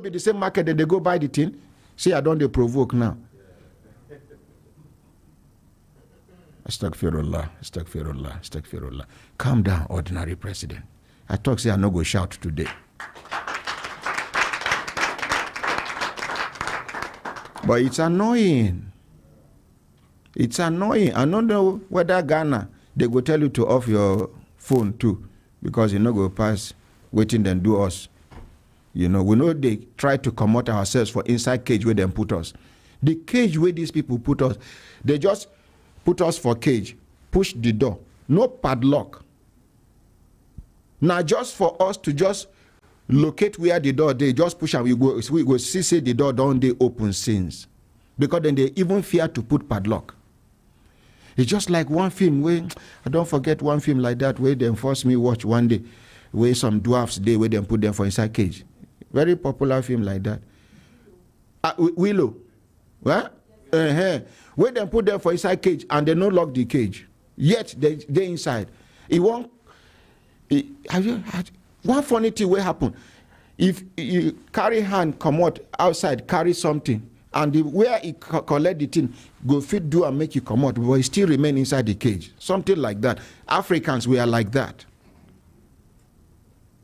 be the same market that they go buy the thing. See, I don't they provoke now. Astaghfirullah, astaghfirullah, astaghfirullah. Calm down, ordinary president. I talk, say I no go shout today. But it's annoying. It's annoying. I don't know whether Ghana, they go tell you to off your phone too, because you know go pass waiting and do us. You know, we know they try to commit ourselves for inside cage where they put us. The cage where these people put us, they just put us for cage, push the door, no padlock. Now just for us to just locate where the door, they just push and we go see say the door don't they open since. Because then they even fear to put padlock. It's just like one film where, I don't forget one film like that where they forced me watch one day, where some dwarfs they where they put them for inside cage. Very popular film like that. Willow. What? Where they put them for inside cage and they no lock the cage. Yet they inside. It won't. One funny thing will happen. If you carry hand, come out outside, carry something, and where he collect the thing, go fit do and make you come out, but he still remain inside the cage. Something like that. Africans, we are like that.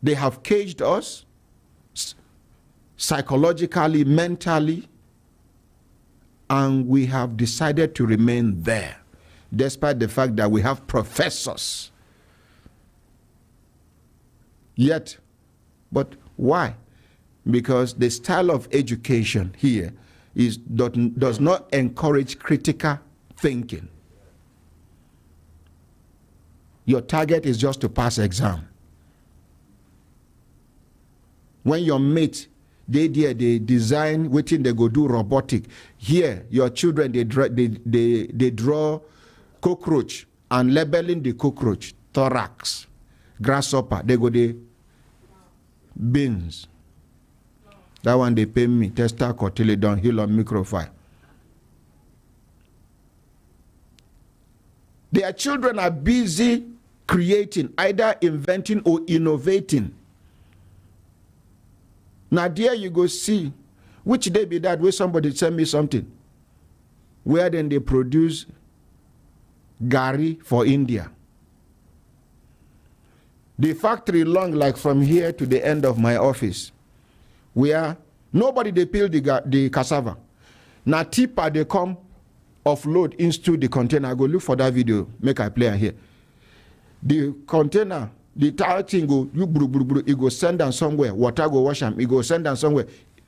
They have caged us psychologically, mentally, and we have decided to remain there, despite the fact that we have professors. Yet, but why? Because the style of education here does not encourage critical thinking. Your target is just to pass exam. When your mate, they design waiting, they go do robotic. Here, your children, they draw cockroach and labeling the cockroach, thorax, grasshopper, they go the beans. That one they pay me, tester, cotyledon, hill on microfile. Their children are busy creating, either inventing or innovating. Now there you go see, which day be that where somebody send me something, where then they produce gari for India. The factory long like from here to the end of my office, where nobody they peel the cassava. Now tipper they come offload into the container. I go look for that video, make I play here. The container, the entire thing go, it go send down somewhere, water go wash them, it go send down somewhere.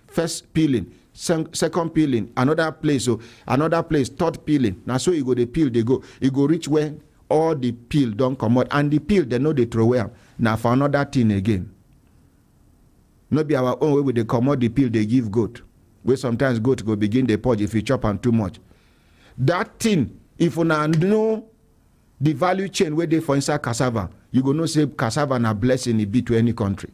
First peeling, second peeling, another place, so another place, third peeling. Now so you go the peel, they go, it go reach where all the peel don't come out, and the peel they know they throw away. Now for another thing again. Not be our own way with the commodity peel they give goat. Where sometimes goat go begin the purge if you chop on too much. That thing, if you now know the value chain where they for inside cassava, you go know say cassava na blessing it be to any country.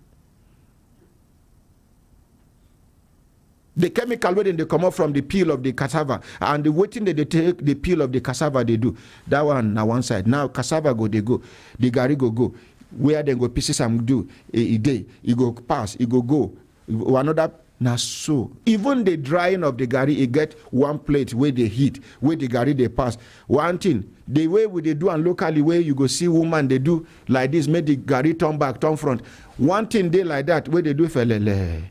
The chemical where they come up from the peel of the cassava and the waiting that they take the peel of the cassava they do. That one na one side. Now cassava go they go, the gari go. Where they go pieces and do a day, it go pass, it go another. Now so even the drying of the gari, it get one plate where they heat, where the gari they pass. One thing, the way we they do and locally where you go see woman they do like this, make the gari turn back, turn front. One thing they like that where they do felele,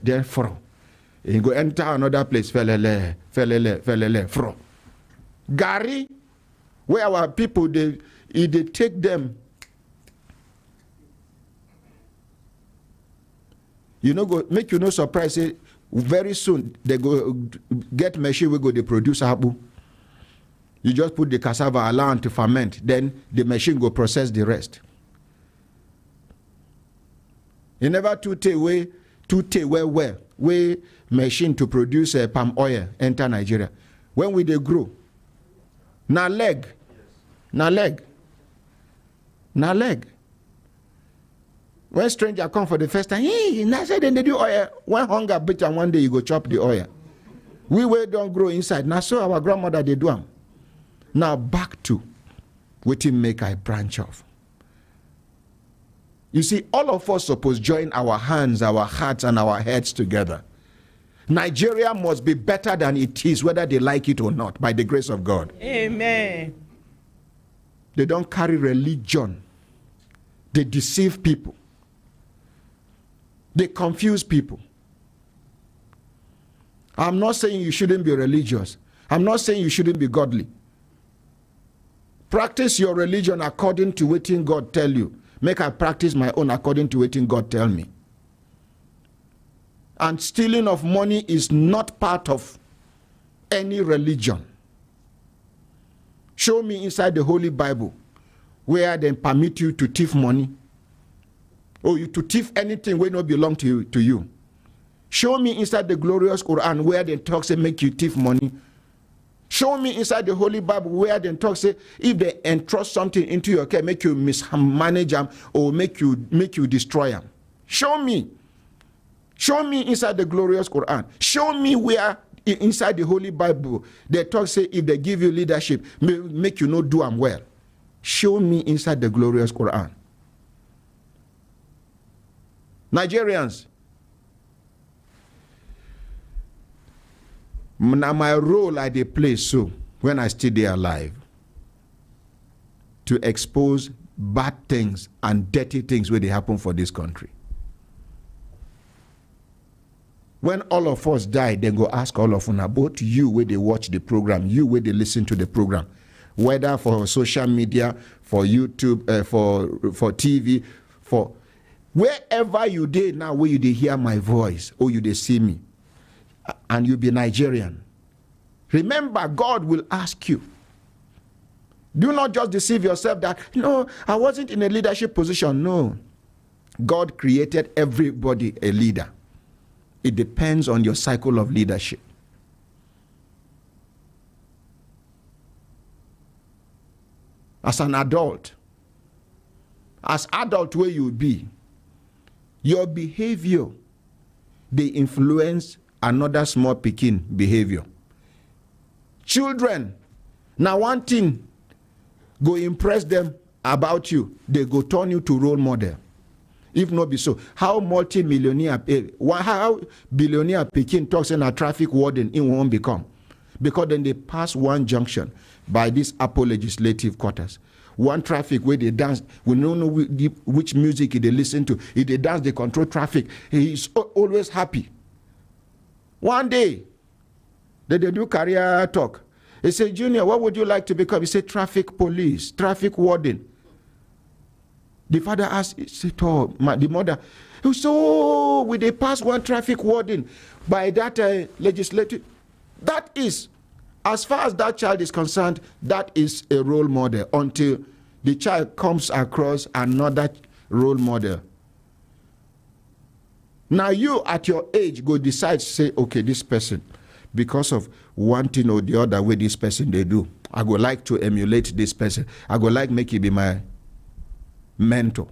then fro. You go enter another place, felele, fro. Gari, where our people they take them. You know, go make you no surprise. Say, very soon they go get machine. We go they produce abu. You just put the cassava allow to ferment. Then the machine go process the rest. You never where machine to produce palm oil enter Nigeria. When we they grow, na leg. When stranger come for the first time, now say then they do oil. One hunger bit and one day you go chop the oil. We don't grow inside. Now so our grandmother they do them. Now back to what make I branch off. You see, all of us supposed join our hands, our hearts, and our heads together. Nigeria must be better than it is, whether they like it or not, by the grace of God. Amen. They don't carry religion. They deceive people. They confuse people. I'm not saying you shouldn't be religious. I'm not saying you shouldn't be godly. Practice your religion according to what God tell you. Make I practice my own according to what God tell me. And stealing of money is not part of any religion. Show me inside the Holy Bible where they permit you to thief money, or you to thief anything where not belong to you. Show me inside the glorious Quran where they talk say make you thief money. Show me inside the Holy Bible where they talk say if they entrust something into your care, make you mismanage them or make you destroy them. Show me. Show me inside the glorious Quran. Show me where inside the Holy Bible they talk say if they give you leadership, make you not do them well. Show me inside the glorious Quran. Nigerians, now my role I dey play so when I still there alive to expose bad things and dirty things where they happen for this country. When all of us die, then go ask all of us, both you where they watch the program, you where they listen to the program, whether for social media, for YouTube, for TV, for wherever you dey now, where you dey hear my voice or you dey see me, and you be Nigerian. Remember, God will ask you. Do not just deceive yourself that, no, I wasn't in a leadership position. No. God created everybody a leader. It depends on your cycle of leadership. As an adult, where you be, your behavior, they influence another small pikin behavior. Children, now one thing go impress them about you, they go turn you to role model. If not be so, how multi-millionaire, how billionaire pikin talks in a traffic warden in won't become? Because then they pass one junction by this Apple legislative quarters. One traffic where they dance, we don't know which music they listen to. If they dance, they control traffic. He is always happy. One day, they do career talk. He said, Junior, what would you like to become? He said, traffic police, traffic warden. The father asked, he said, oh, the mother, he said, oh, will they pass one traffic warden by that legislative? That is, as far as that child is concerned, that is a role model until the child comes across another role model. Now you at your age go decide to say, okay, this person, because of one thing or the other way this person they do, I would like to emulate this person. I would like make it be my mentor.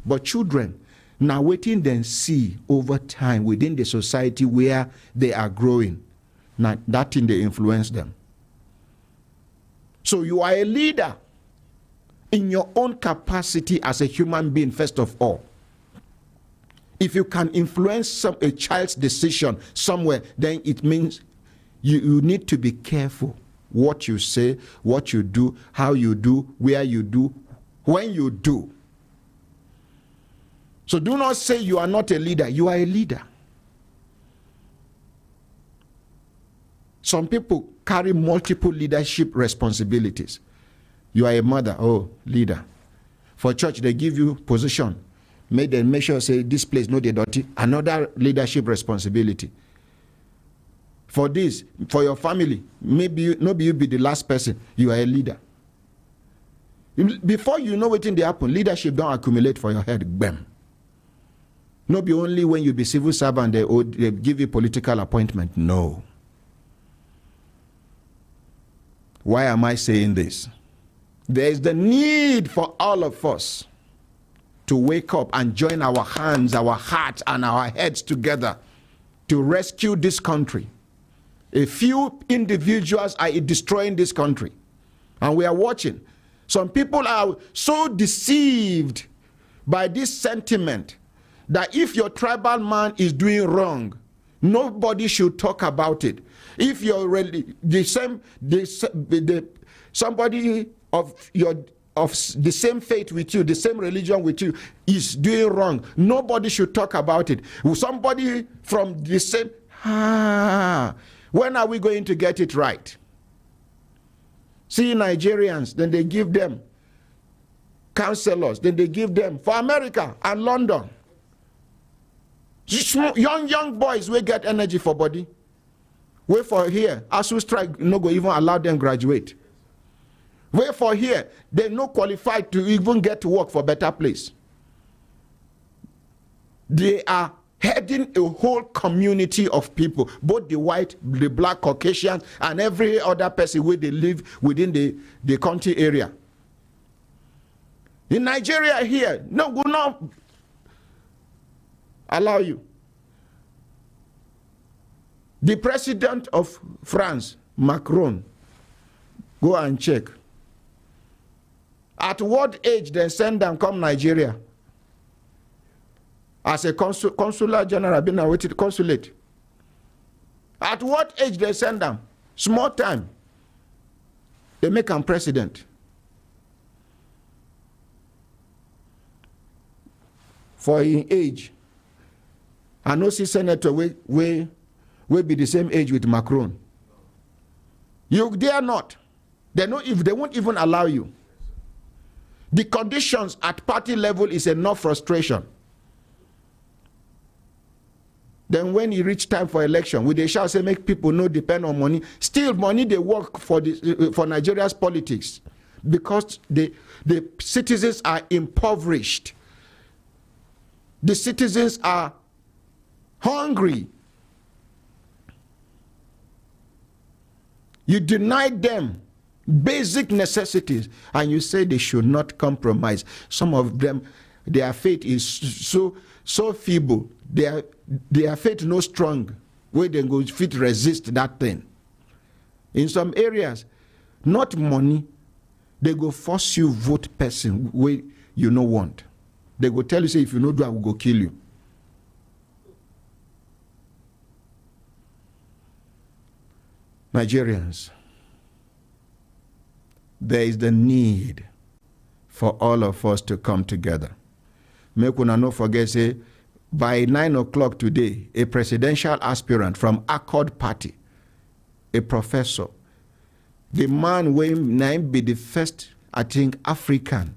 But children, now waiting then see over time within the society where they are growing, now that thing they influence them. So you are a leader in your own capacity as a human being first of all. If you can influence a child's decision somewhere, then it means you need to be careful what you say, what you do, how you do, where you do, when you do. So do not say you are not a leader. You are a leader. Some people carry multiple leadership responsibilities. You are a mother, oh, leader. For church, they give you position. Make sure say this place no dey dirty. Another leadership responsibility. For this, for your family, maybe you be the last person. You are a leader. Before you know what in the happen, leadership don't accumulate for your head. Bam. No be only when you be civil servant they give you political appointment. No. Why am I saying this? There is the need for all of us to wake up and join our hands, our hearts, and our heads together to rescue this country. A few individuals are destroying this country, and we are watching. Some people are so deceived by this sentiment that if your tribal man is doing wrong, nobody should talk about it. If you're really somebody of the same faith with you, the same religion with you, is doing wrong, nobody should talk about it. Somebody from the same, when are we going to get it right? See Nigerians, then they give them counselors, then they give them for America and London. Young boys will get energy for body. Wait for here, ASU strike no go even allow them graduate. Wait for here, they no qualified to even get to work for better place. They are heading a whole community of people, both the white, the black, Caucasian, and every other person where they live within the country area. In Nigeria here, no, will not allow you. The president of France, Macron, go and check. At what age they send them come Nigeria? As a consular general, been awaited consulate. At what age they send them? Small time. They make him president. For in age, I know see senator will be the same age with Macron. You dare not. They know if they won't even allow you. The conditions at party level is enough frustration. Then when you reach time for election, we they shall say make people no depend on money. Still money they work for Nigeria's politics because the citizens are impoverished. The citizens are hungry. You deny them basic necessities and you say they should not compromise. Some of them, their faith is so feeble. Their faith no strong where they go fit resist that thing. In some areas, not money, they go force you vote person where you no want. They go tell you, say, if you no do, I will go kill you. Nigerians, there is the need for all of us to come together. Make una no forget, say, by 9 o'clock today, a presidential aspirant from Accord Party, a professor, the man will be the first, I think, African,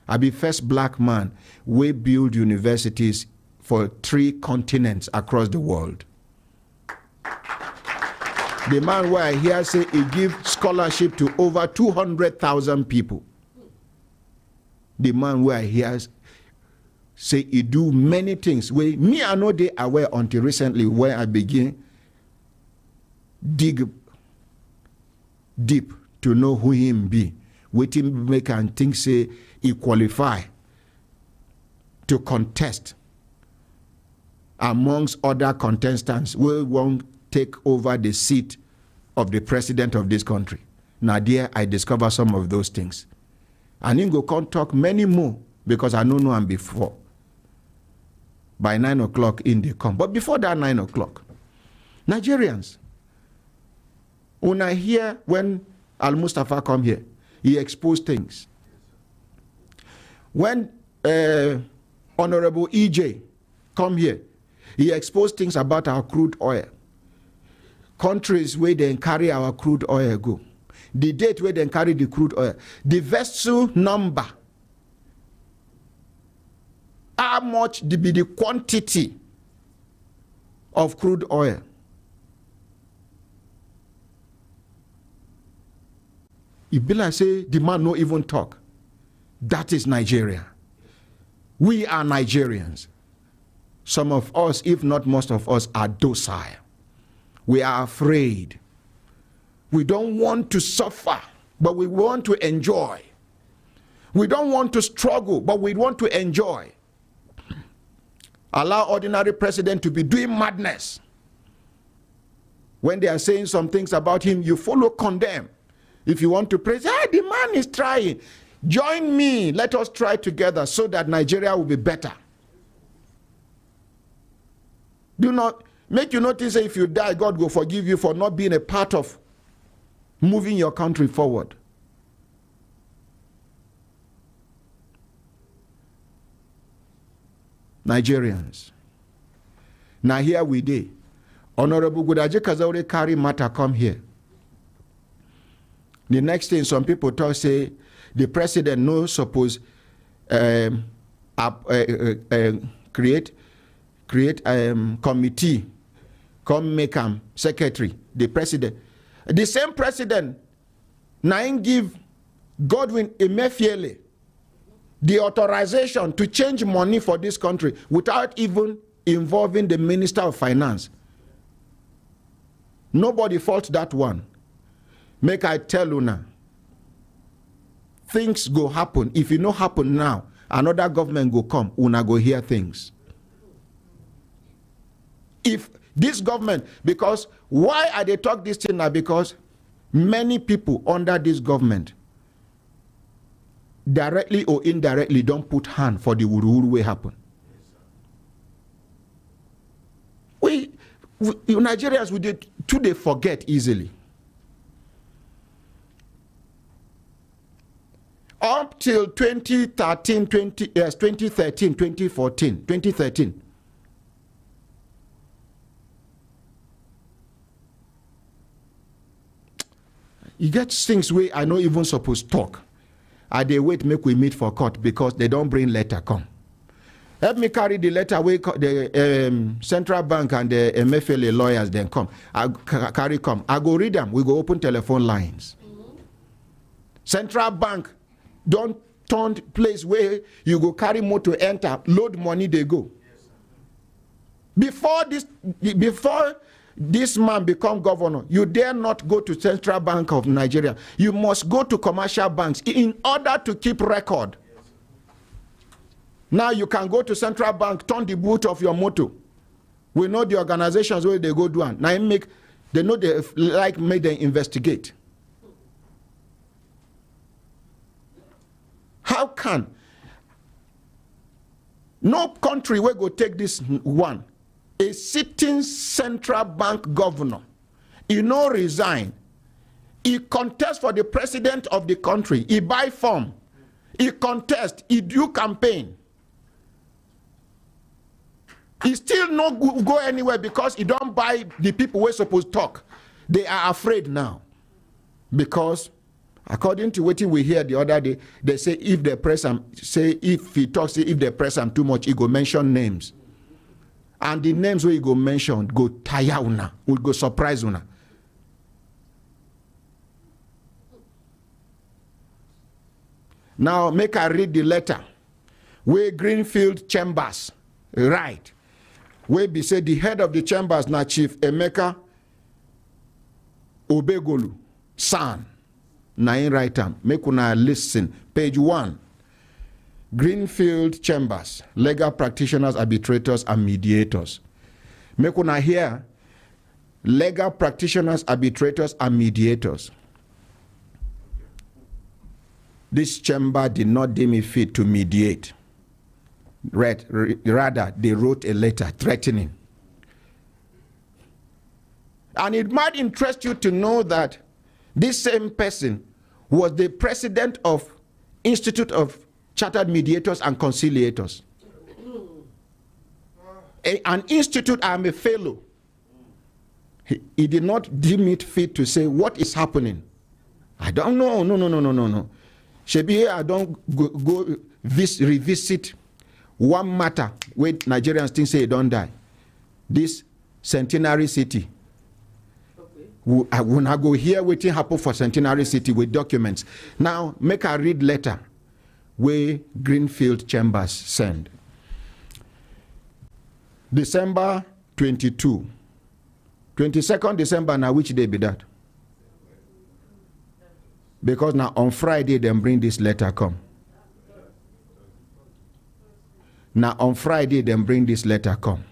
I be first black man, will build universities for 3 continents across the world. The man where I hear say he give scholarship to over 200,000 people. The man where I hear say he do many things. Where me I know they aware until recently where I begin dig deep to know who him be. With him make and think say he qualify to contest amongst other contestants who won't take over the seat of the president of this country. Now there I discover some of those things. And then go come talk many more because I don't know him before. By 9 o'clock in they come. But before that 9 o'clock, Nigerians, when I hear when Al-Mustafa come here, he exposed things. When Honorable EJ come here, he exposed things about our crude oil. Countries where they carry our crude oil go. The date where they carry the crude oil. The vessel number. How much be the quantity of crude oil. If Bila say the man no even talk, that is Nigeria. We are Nigerians. Some of us, if not most of us, are docile. We are afraid. We don't want to suffer, but we want to enjoy. We don't want to struggle, but we want to enjoy. Allow ordinary president to be doing madness. When they are saying some things about him, you follow condemn. If you want to praise, the man is trying. Join me. Let us try together so that Nigeria will be better. Do not make you notice if you die, God will forgive you for not being a part of moving your country forward. Nigerians. Now here we dey. Honorable Gudaji Kazaure carry matter come here. The next thing some people talk say the president no suppose create committee, come make him secretary. The president, the same president, now give Godwin Emefiele the authorization to change money for this country without even involving the Minister of Finance. Nobody faults that one. Make I tell you now, things go happen. If it no happen now, another government go come, una go hear things. If this government, because why are they talk this thing now? Because many people under this government, directly or indirectly, don't put hand for the wuru way happen. We Nigerians, they forget easily. Up till 2013, 2013. You get things where I not even supposed to talk. I they wait make we meet for court because they don't bring letter come. Help me carry the letter where the Central Bank and the MFLA lawyers then come. I carry come. I go read them. We go open telephone lines. Central Bank don't turn place where you go carry motor enter, load money they go. Before this man become governor, you dare not go to Central Bank of Nigeria. You must go to commercial banks in order to keep record. Now you can go to Central Bank, turn the boot of your motor. We know the organizations where they go do and now they know they like make them investigate. How can no country will go take this one? A sitting Central Bank governor, he no resign. He contest for the president of the country. He buy form. He contest. He do campaign. He still no go anywhere because he don't buy the people we're supposed to talk. They are afraid now. Because according to what we hear the other day, they say if they press him, if they press him too much, he go mention names. And the names where he go mention go tire una, will go surprise una. Now make I read the letter where Greenfield Chambers write. Where be say the head of the chambers na Chief Emeka Obegolu son. Na in write am. Make una listen. Page 1. Greenfield Chambers, legal practitioners, arbitrators, and mediators. Make una hear legal practitioners, arbitrators, and mediators. This chamber did not deem it fit to mediate. Rather, they wrote a letter threatening. And it might interest you to know that this same person was the president of Institute of Chartered Mediators and Conciliators. An institute, I'm a fellow. He did not deem it fit to say what is happening. I don't know. No. Shebi, I don't go revisit one matter where Nigerians think say don't die. This Centenary City. Okay. When I go here, waiting happen for Centenary City with documents. Now, make a read letter where Greenfield Chambers send. December 22. 22nd December, now which day be that? Because now on Friday, them bring this letter come. Now on Friday, them bring this letter come.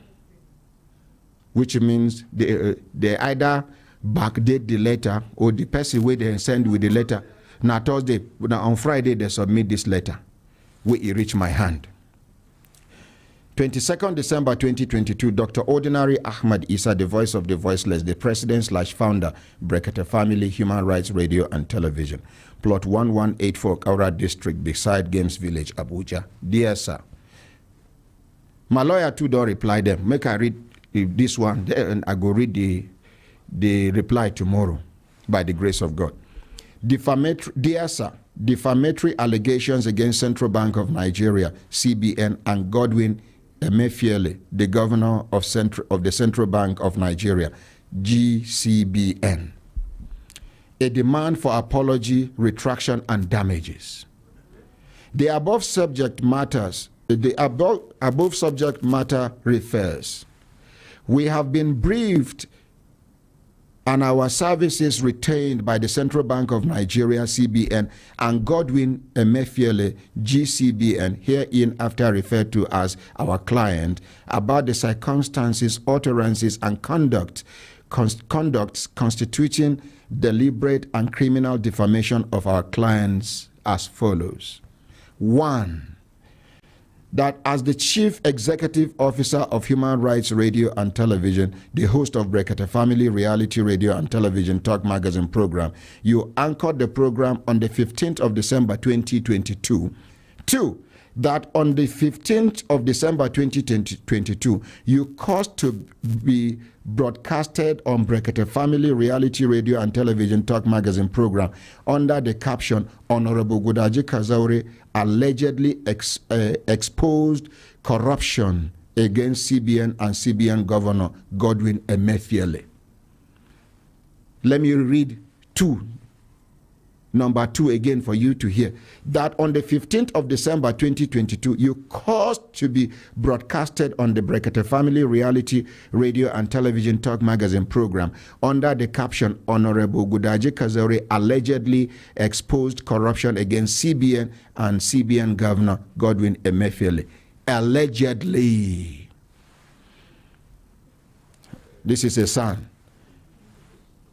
Which means they either backdate the letter or the person where they send with the letter. Now Thursday, now on Friday, they submit this letter. It reach my hand. 22nd December 2022, Dr. Ordinary Ahmad Isa, the voice of the voiceless, the president/founder, Brekete Family Human Rights Radio and Television, plot 1184, Kaura District, beside Games Village, Abuja. Dear sir, my lawyer too don't reply them. Make I read this one, and I go read the reply tomorrow, by the grace of God. Dear sir, defamatory allegations against Central Bank of Nigeria, CBN, and Godwin Emefiele, the governor of the Central Bank of Nigeria, GCBN. A demand for apology, retraction, and damages. The above subject matter refers: we have been briefed and our services retained by the Central Bank of Nigeria, CBN, and Godwin Emefiele, GCBN, herein after referred to as our client, about the circumstances, utterances, and conducts constituting deliberate and criminal defamation of our clients as follows. 1. That as the Chief Executive Officer of Human Rights Radio and Television, the host of Brekete Family Reality Radio and Television Talk Magazine program, you anchored the program on the 15th of December 2022. 2. That on the 15th of December 2022, you caused to be broadcasted on Brekete Family Reality Radio and Television Talk Magazine program under the caption, Honorable Godaji Kazaure allegedly exposed corruption against CBN and CBN Governor Godwin Emefiele. Let me read number 2 again for you to hear. That on the 15th of December 2022, you caused to be broadcasted on the Brekete Family Reality Radio and Television Talk Magazine program under the caption, Honorable Godaji Kazaure allegedly exposed corruption against CBN and CBN Governor Godwin Emefiele. Allegedly. This is a sign.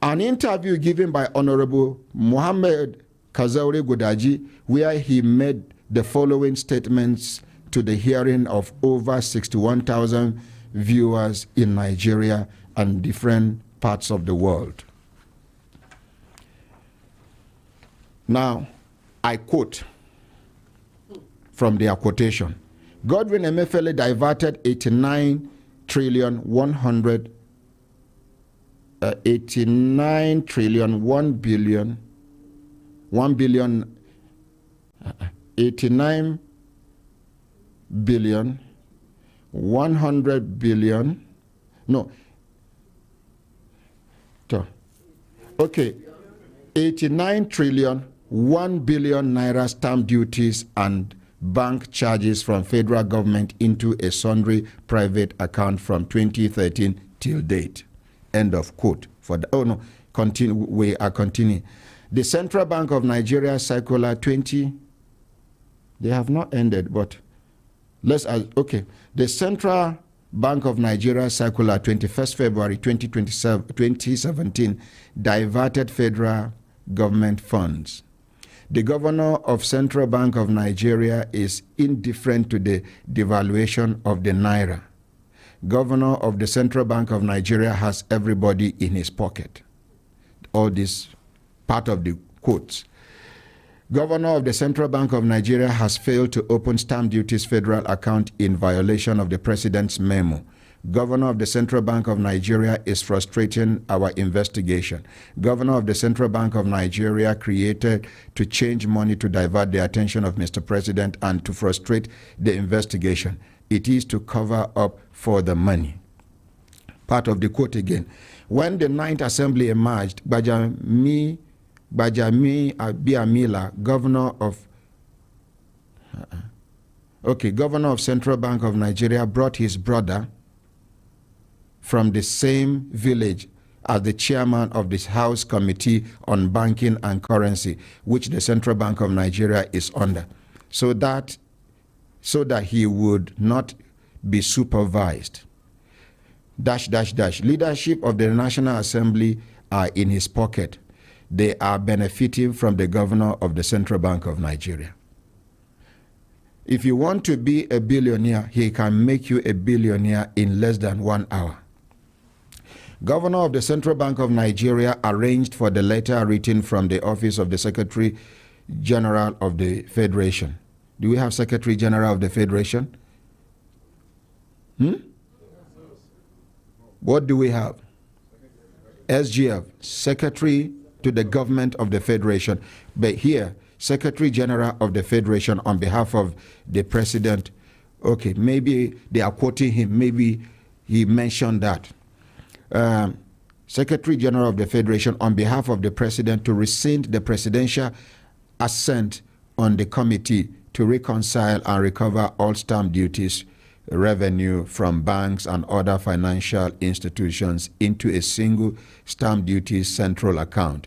An interview given by Honorable Mohammed Kazaure Godaji, where he made the following statements to the hearing of over 61,000 viewers in Nigeria and different parts of the world. Now, I quote from their quotation. Godwin Emefiele diverted 89 trillion 1 billion 100 billion no okay 89 trillion 1 billion naira stamp duties and bank charges from federal government into a sundry private account from 2013 till date. End of quote. We are continuing. The Central Bank of Nigeria Circular 20, they have not ended, but the Central Bank of Nigeria Circular 21st February 2017 diverted federal government funds. The governor of Central Bank of Nigeria is indifferent to the devaluation of the naira. Governor of the Central Bank of Nigeria has everybody in his pocket. All this part of the quotes. Governor of the Central Bank of Nigeria has failed to open stamp duties federal account in violation of the president's memo. Governor of the Central Bank of Nigeria is frustrating our investigation. Governor of the Central Bank of Nigeria created to change money to divert the attention of Mr. President and to frustrate the investigation. It is to cover up for the money. Part of the quote again. When the 9th Assembly emerged, Bajami Abiamila, governor of Central Bank of Nigeria, brought his brother from the same village as the chairman of this House Committee on Banking and Currency, which the Central Bank of Nigeria is under, so that he would not be supervised. Leadership of the National Assembly are in his pocket. they are benefiting from the governor of the Central Bank of Nigeria. If you want to be a billionaire, he can make you a billionaire in less than 1 hour. Governor of the Central Bank of Nigeria arranged for the letter written from the office of the Secretary General of the Federation. Do we have Secretary General of the Federation? What do we have? SGF, Secretary to the Government of the Federation. But here, Secretary General of the Federation on behalf of the President. Okay, maybe they are quoting him. Maybe he mentioned that. Secretary General of the Federation on behalf of the President to rescind the presidential assent on the committee to reconcile and recover all stamp duties revenue from banks and other financial institutions into a single stamp duty central account.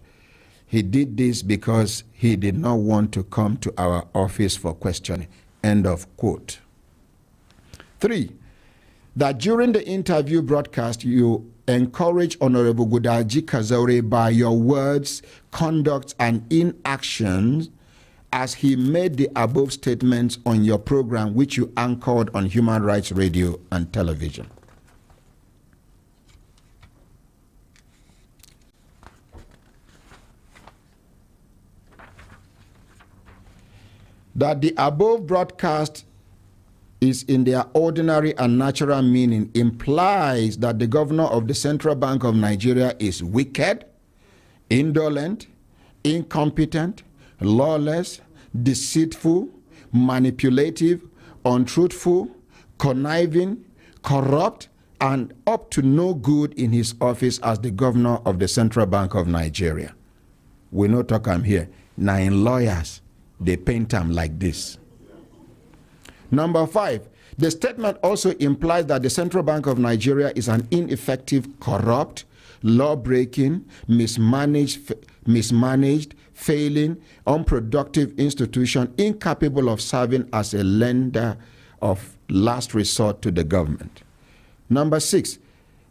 He did this because he did not want to come to our office for questioning. End of quote. 3. That during the interview broadcast, you encourage Honorable Gudaji Kazaure by your words, conduct, and inactions as he made the above statements on your program, which you anchored on Human Rights Radio and Television. That the above broadcast is in their ordinary and natural meaning implies that the governor of the Central Bank of Nigeria is wicked, indolent, incompetent, lawless, deceitful, manipulative, untruthful, conniving, corrupt, and up to no good in his office as the governor of the Central Bank of Nigeria. We no talk am here. Now in lawyers, they paint am like this. Number 5, the statement also implies that the Central Bank of Nigeria is an ineffective, corrupt, law-breaking, mismanaged, failing, unproductive institution incapable of serving as a lender of last resort to the government. Number 6,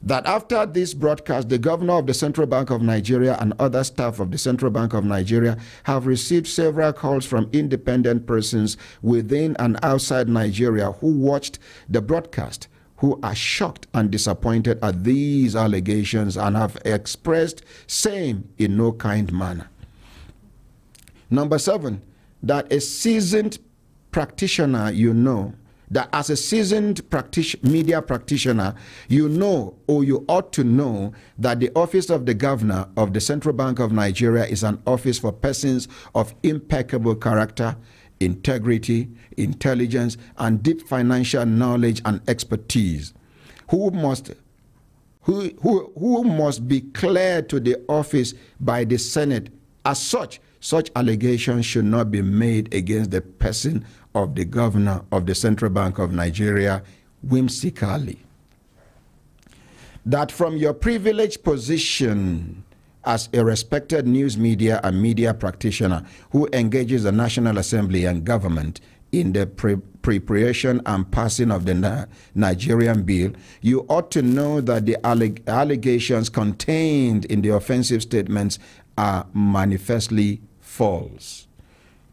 that after this broadcast, the governor of the Central Bank of Nigeria and other staff of the Central Bank of Nigeria have received several calls from independent persons within and outside Nigeria who watched the broadcast, who are shocked and disappointed at these allegations and have expressed same in no kind manner. Number 7, that a seasoned practitioner, that as a seasoned media practitioner, you know, or you ought to know, that the office of the governor of the Central Bank of Nigeria is an office for persons of impeccable character, integrity, intelligence, and deep financial knowledge and expertise, who must be cleared to the office by the Senate. As such allegations should not be made against the person of the governor of the Central Bank of Nigeria whimsically. That from your privileged position as a respected news media and media practitioner who engages the National Assembly and government in the preparation and passing of the Nigerian bill, you ought to know that the allegations contained in the offensive statements are manifestly false.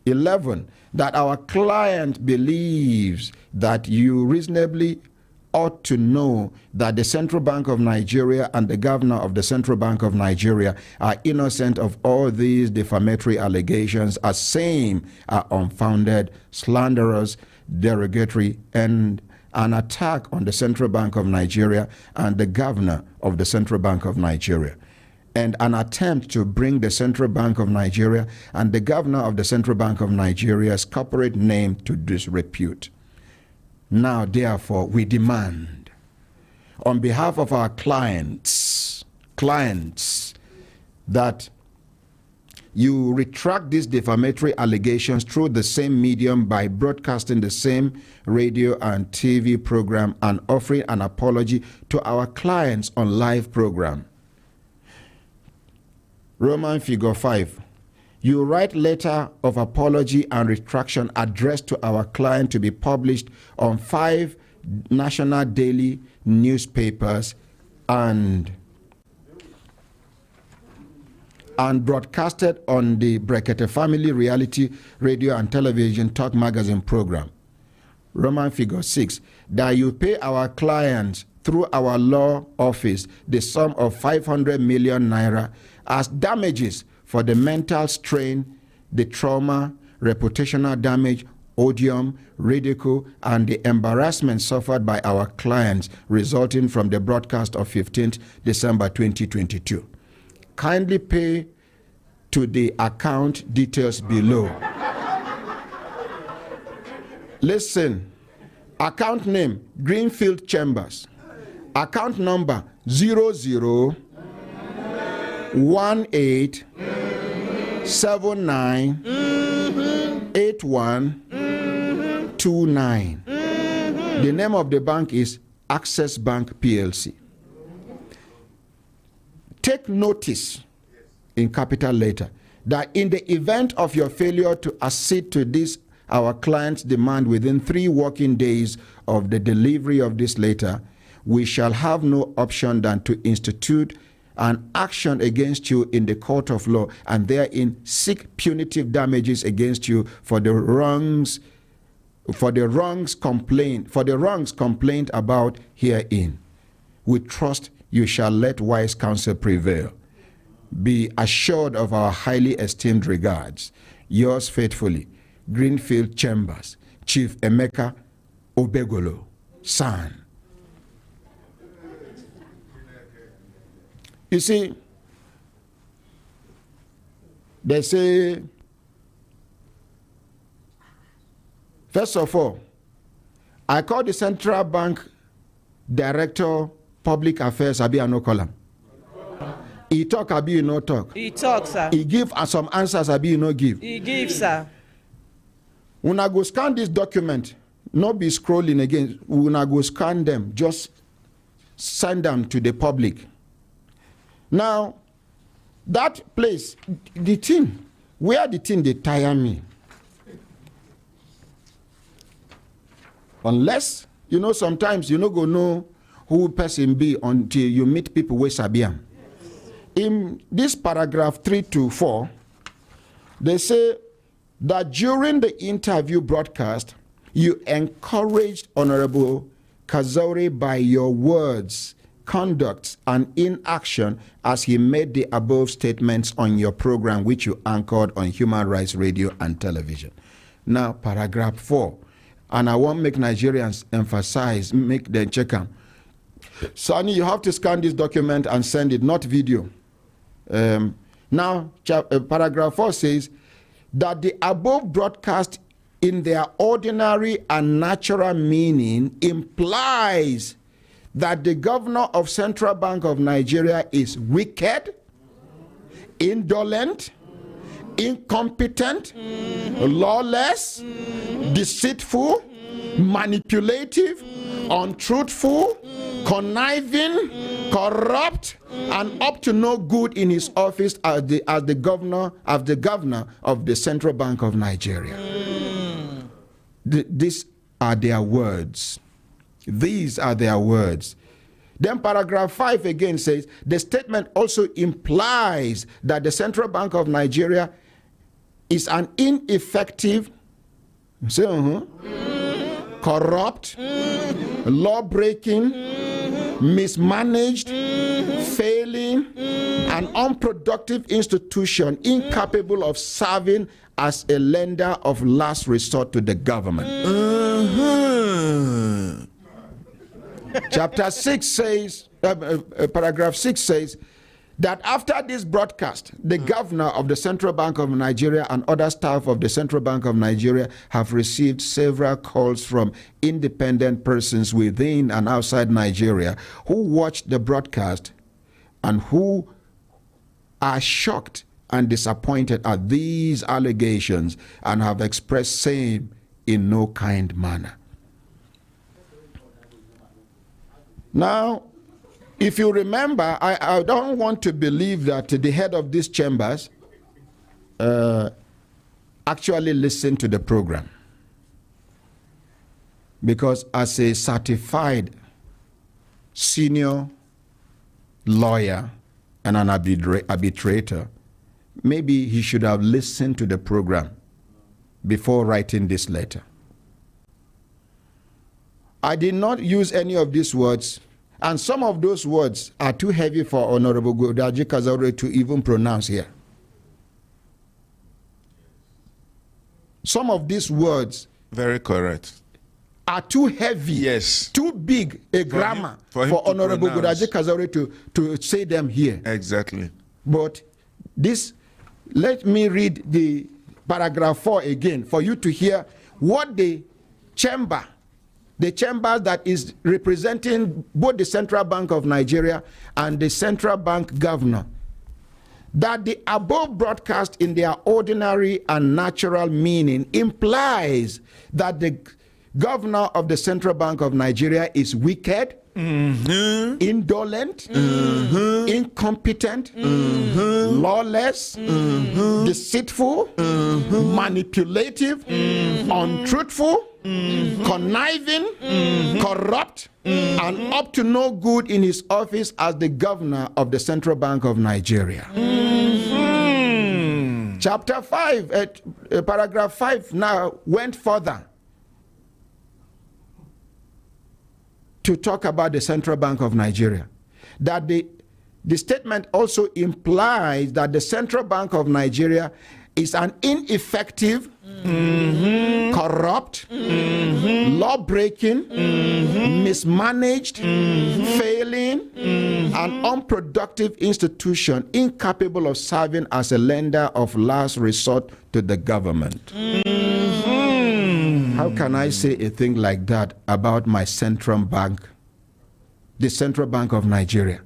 11, that our client believes that you reasonably ought to know that the Central Bank of Nigeria and the governor of the Central Bank of Nigeria are innocent of all these defamatory allegations, as same are unfounded, slanderous, derogatory, and an attack on the Central Bank of Nigeria and the governor of the Central Bank of Nigeria, and an attempt to bring the Central Bank of Nigeria and the governor of the Central Bank of Nigeria's corporate name to disrepute. Now, therefore, we demand, on behalf of our clients, that you retract these defamatory allegations through the same medium by broadcasting the same radio and TV program and offering an apology to our clients on live program. Roman figure 5. You write letter of apology and retraction addressed to our client to be published on 5 national daily newspapers and and broadcasted on the Brekete Family Reality Radio and Television Talk Magazine program. Roman figure 6, that you pay our clients through our law office the sum of 500 million naira as damages for the mental strain, the trauma, reputational damage, odium, ridicule, and the embarrassment suffered by our clients resulting from the broadcast of 15th December 2022. Kindly pay to the account details below. Listen, account name, Greenfield Chambers. Account number 0018798129. The name of the bank is Access Bank PLC. Take notice, in capital letter, that in the event of your failure to accede to this our client's demand within 3 working days of the delivery of this letter, we shall have no option than to institute an action against you in the court of law, and therein seek punitive damages against you for the wrongs complained about herein. We trust you shall let wise counsel prevail. Be assured of our highly esteemed regards. Yours faithfully, Greenfield Chambers, Chief Emeka Obegolo, San. You see, they say, first of all, I call the Central Bank Director, Public Affairs, Abi Anokolam. He talk, Abi you no talk. He talk, sir. He give some answers, Abi you no give. He give, sir. When I go scan this document, not be scrolling again. When I go scan them, just send them to the public. Now, that place, the thing, where the thing they tire me. Unless, sometimes you no go know who person be until you meet people with Sabiam. In this paragraph 3 to 4, they say that during the interview broadcast, you encouraged Honorable Kazaure by your words, conduct, and inaction as he made the above statements on your program, which you anchored on Human Rights Radio and Television. Now, paragraph 4, and I want to make Nigerians emphasize, make them check them. Sonny, you have to scan this document and send it, not video. Now, paragraph 4 says that the above broadcast in their ordinary and natural meaning implies that the governor of Central Bank of Nigeria is wicked, indolent, incompetent, lawless, deceitful, manipulative, untruthful, conniving, corrupt, and up to no good in his office as the governor of the Central Bank of Nigeria. These are their words. These are their words. Then paragraph 5 again says, the statement also implies that the Central Bank of Nigeria is an ineffective, corrupt, law-breaking, mismanaged, failing, and unproductive institution incapable of serving as a lender of last resort to the government. Chapter 6 says, paragraph 6 says, that after this broadcast, the governor of the Central Bank of Nigeria and other staff of the Central Bank of Nigeria have received several calls from independent persons within and outside Nigeria who watched the broadcast and who are shocked and disappointed at these allegations and have expressed same in no kind manner. Now, if you remember, I don't want to believe that the head of these chambers actually listened to the program. Because as a certified senior lawyer and an arbitrator, maybe he should have listened to the program before writing this letter. I did not use any of these words, and some of those words are too heavy for Honorable Godaji Kazaure to even pronounce here. Some of these words, very correct, are too heavy, yes, too big a grammar for Honorable Godaji Kazaure to say them here. Exactly. But this, let me read the paragraph 4 again for you to hear what the chamber that is representing both the Central Bank of Nigeria and the Central Bank Governor, that the above broadcast in their ordinary and natural meaning implies that the Governor of the Central Bank of Nigeria is wicked, indolent, incompetent, lawless, deceitful, manipulative, untruthful, conniving, corrupt, and up to no good in his office as the Governor of the Central Bank of Nigeria. Chapter 5, paragraph 5 now went further to talk about the Central Bank of Nigeria. That the statement also implies that the Central Bank of Nigeria is an ineffective, corrupt, law-breaking, mismanaged, failing, and unproductive institution incapable of serving as a lender of last resort to the government. How can I say a thing like that about my central bank, the Central Bank of Nigeria?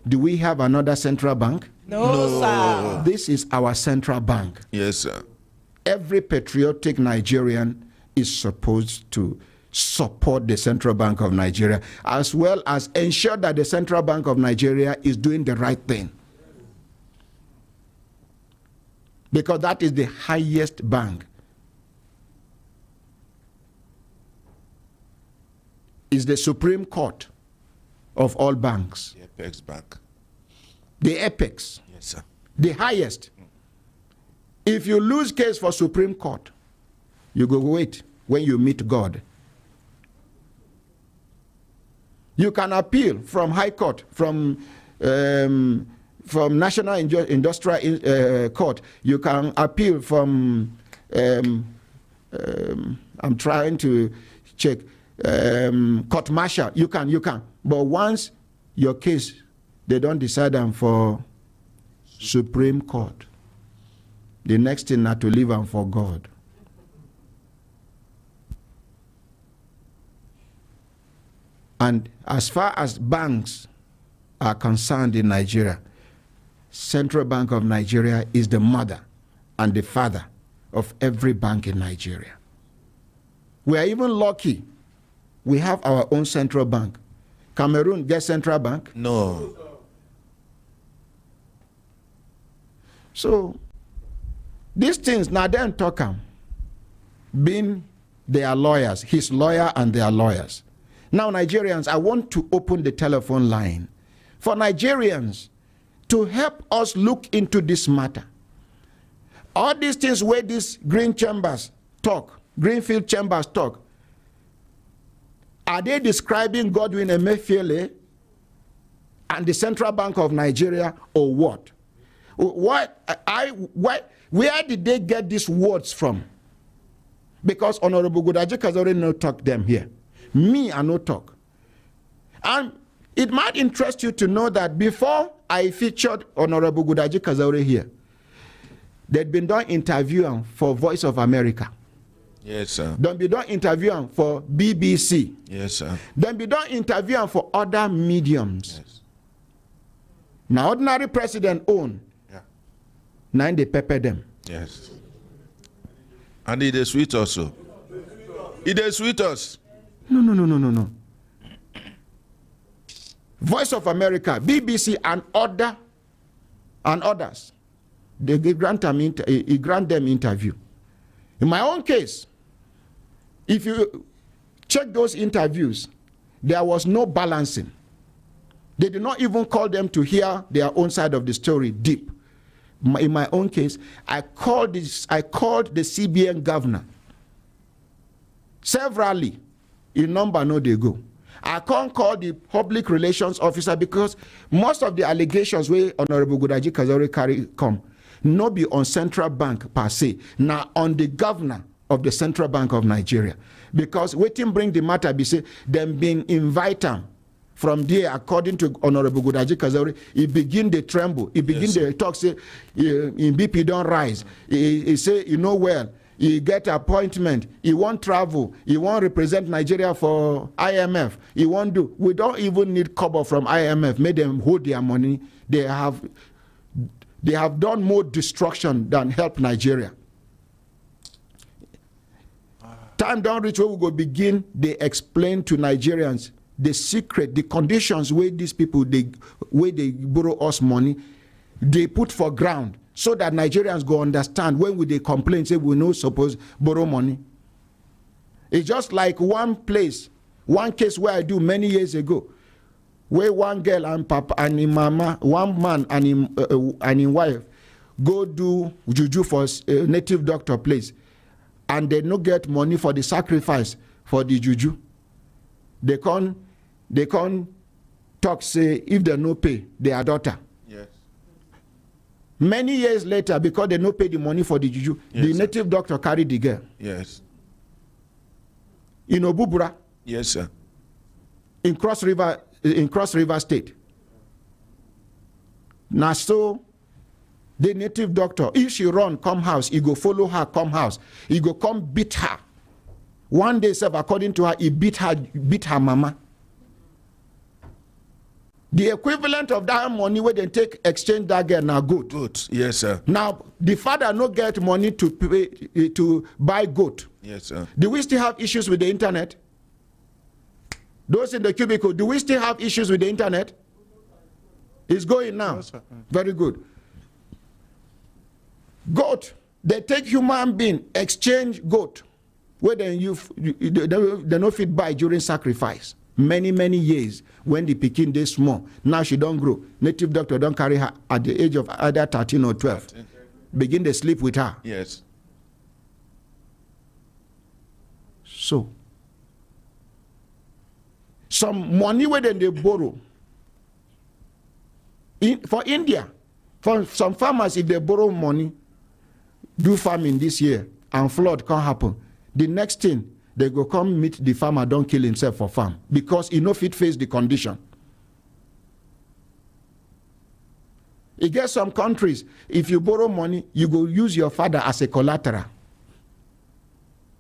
Do we have another central bank? No, sir. This is our central bank. Yes, sir. Every patriotic Nigerian is supposed to support the Central Bank of Nigeria, as well as ensure that the Central Bank of Nigeria is doing the right thing. Because that is the highest bank. Is the Supreme Court of all banks. The Apex Bank. The apex. Yes, sir. The highest. If you lose case for Supreme Court, you go wait when you meet God. You can appeal from High Court, from National Industrial Court. You can appeal from, I'm trying to check, court martial. You can. But once your case, they don't decide them for Supreme Court, the next thing not to leave them for God. And as far as banks are concerned in Nigeria, Central Bank of Nigeria is the mother and the father of every bank in Nigeria. We are even lucky we have our own central bank. Cameroon gets central bank? No. So, these things, now then talk them, being their lawyers, his lawyer and their lawyers. Now, Nigerians, I want to open the telephone line for Nigerians to help us look into this matter. All these things where these greenfield chambers talk, are they describing Godwin Emefiele and the Central Bank of Nigeria or what? Where did they get these words from? Because Honorable Godaji Kazaure no talk them here. Me, I no talk. And it might interest you to know that before I featured Honorable Godaji Kazaure here, they'd been done interviewing for Voice of America. Yes, sir. Don't be done interviewing for BBC. Yes, sir. Don't be done interviewing for other mediums. Yes. Now, ordinary president own. Yeah. Now they pepper them. Yes. And it is sweet also. It is sweet us. No. Voice of America, BBC, and others, they grant them interview. In my own case, if you check those interviews, there was no balancing. They did not even call them to hear their own side of the story deep. in my own case, I called the CBN governor severally. In number, no, they go. I can't call the public relations officer because most of the allegations where Honorable Godaji Kazori carry come, no be on central bank per se, now on the governor of the Central Bank of Nigeria. Because waiting bring the matter be say, them being invited from there, according to Honorable Godaji Kazori, he begin to tremble. He begin to talk, say, in BP don't rise. He say, you know well, he get appointment, he won't travel, he won't represent Nigeria for IMF, he won't do. We don't even need cover from IMF, make them hold their money. They have done more destruction than help Nigeria. Time don't reach where we go begin, they explain to Nigerians the secret, the conditions where these people, where they borrow us money, they put for ground, so that Nigerians go understand when they complain, say we no suppose borrow money. It's just like one case where I do many years ago, where one girl and papa and him mama, one man and his wife go do juju for a native doctor place, and they no get money for the sacrifice for the juju. They can't talk, say if they no pay their daughter. Yes. Many years later, because they no pay the money for the juju, the native doctor carried the girl. Yes. In Obubura. Yes, sir. In Cross River State. Now so the native doctor, if she run come house, he go follow her come house. He go come beat her. One day, according to her, he beat her mama. The equivalent of that money where they take exchange that girl now goat. Goat, yes, sir. Now the father no get money to pay to buy goat. Yes, sir. Do we still have issues with the internet? Those in the cubicle, do we still have issues with the internet? It's going now. Yes, very good. Goat, they take human being, exchange goat, where then they no fit buy during sacrifice. Many years when the pikin dey small. Now she don't grow. Native doctor don't carry her at the age of either 13 or 12. Begin to sleep with her. Yes. So, some money where then they borrow. For India, for some farmers, if they borrow money, do farming this year, and flood can't happen, the next thing, they go come meet the farmer, don't kill himself for farm, because he no fit face the condition. You get some countries, if you borrow money, you go use your father as a collateral.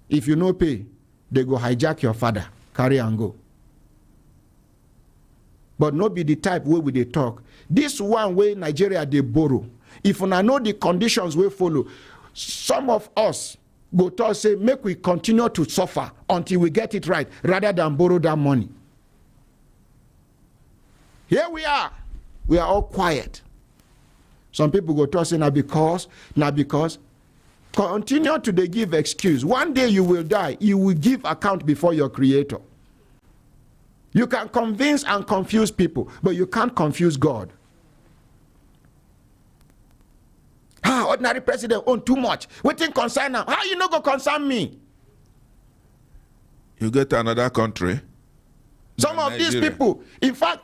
If you no pay, they go hijack your father, carry and go. But no be the type where we they talk. This one way Nigeria they borrow. If una know the conditions we follow, some of us go to say, make we continue to suffer until we get it right, rather than borrow that money. Here we are all quiet. Some people go to say, now because, continue to they give excuse. One day you will die, you will give account before your creator. You can convince and confuse people, but you can't confuse God. Ordinary president own too much. Waiting concern now. How you not go concern me? You get to another country. Some of these people, in fact,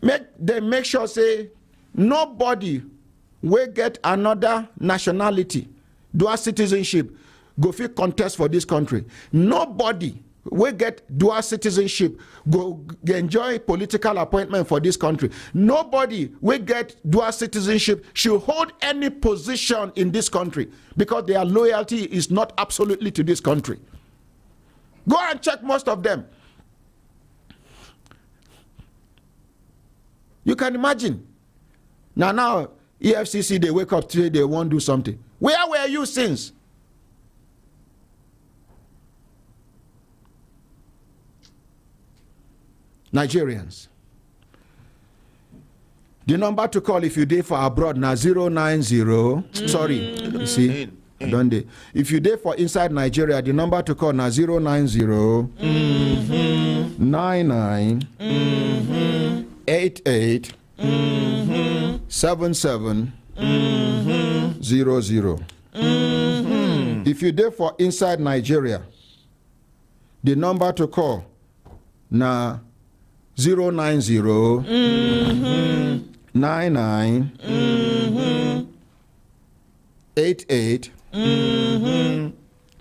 make sure say nobody will get another nationality, dual citizenship, go fit contest for this country. Nobody we get dual citizenship, go enjoy political appointment for this country. Nobody we get dual citizenship should hold any position in this country because their loyalty is not absolutely to this country. Go and check most of them. You can imagine. Now, EFCC, they wake up today, they won't do something. Where were you since? Nigerians. The number to call if you did for abroad now 090. Sorry, you see, I don't dey. If you did for inside Nigeria, the number to call now 090 99 88 7700. If you there for inside Nigeria, the number to call na 090 99 88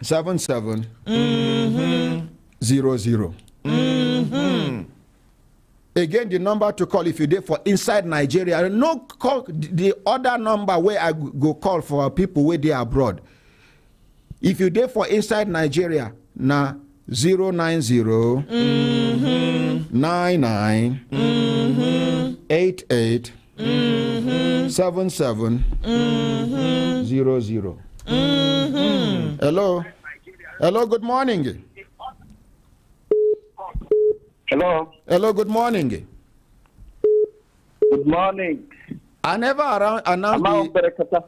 7700. Again, the number to call if you there for inside Nigeria. No call the other number where I go call for people where they are abroad. If you there for inside Nigeria, na 090 99 88 7700. Hello. Hello, good morning. Hello. Hello, good morning. Good morning. I never announced Brekete.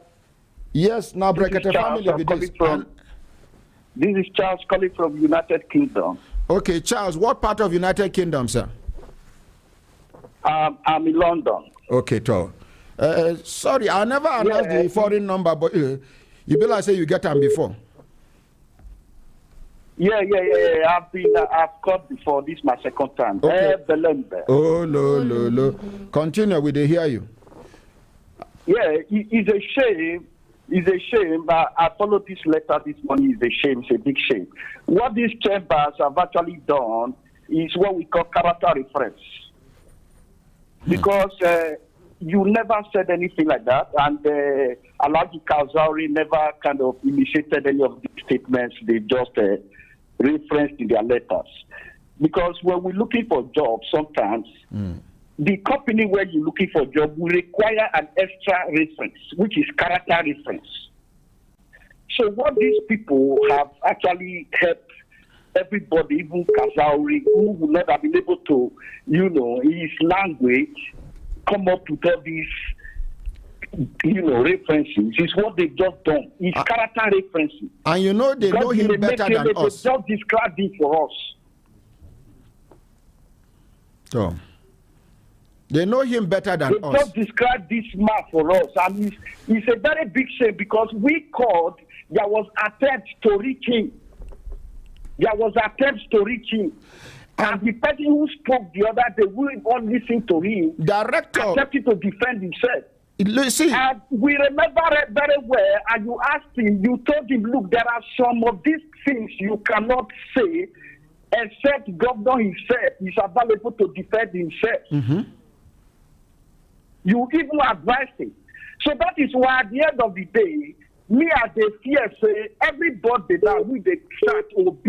Yes, now Brekete family with this. This is Charles calling from United Kingdom. Okay, Charles, what part of United Kingdom, sir? I'm in London. Okay, Tom. Sorry, I never announced the foreign number, but you be like say you get them before. Yeah. I've called before. This is my second time. Okay. Oh, no. Continue, we dey hear you. Yeah, it's a shame. It's a shame, but I followed this letter this morning. It's a shame. It's a big shame. What these chambers have actually done is what we call character reference. Because you never said anything like that, and Alhaji Kazauri never kind of initiated any of these statements. They just referenced in their letters. Because when we're looking for jobs, sometimes the company where you're looking for a job will require an extra reference, which is character reference. So what these people have actually helped everybody, even Kazauri, who would not have been able to, his language, come up with all these, references, is what they've just done. It's character references. And they know him better than us. They just described it for us. So, they know him better than us. They just described this man for us. And it's a very big shame because we called, there was attempts to reach him. And the person who spoke the other day, we all listened to him. Director. Attempted to defend himself. Listen. And we remember it very well, and you asked him, you told him, look, there are some of these things you cannot say except governor himself is available to defend himself. Mm-hmm. You even advised him. So that is why at the end of the day, me as a fear say, everybody that we they start OB.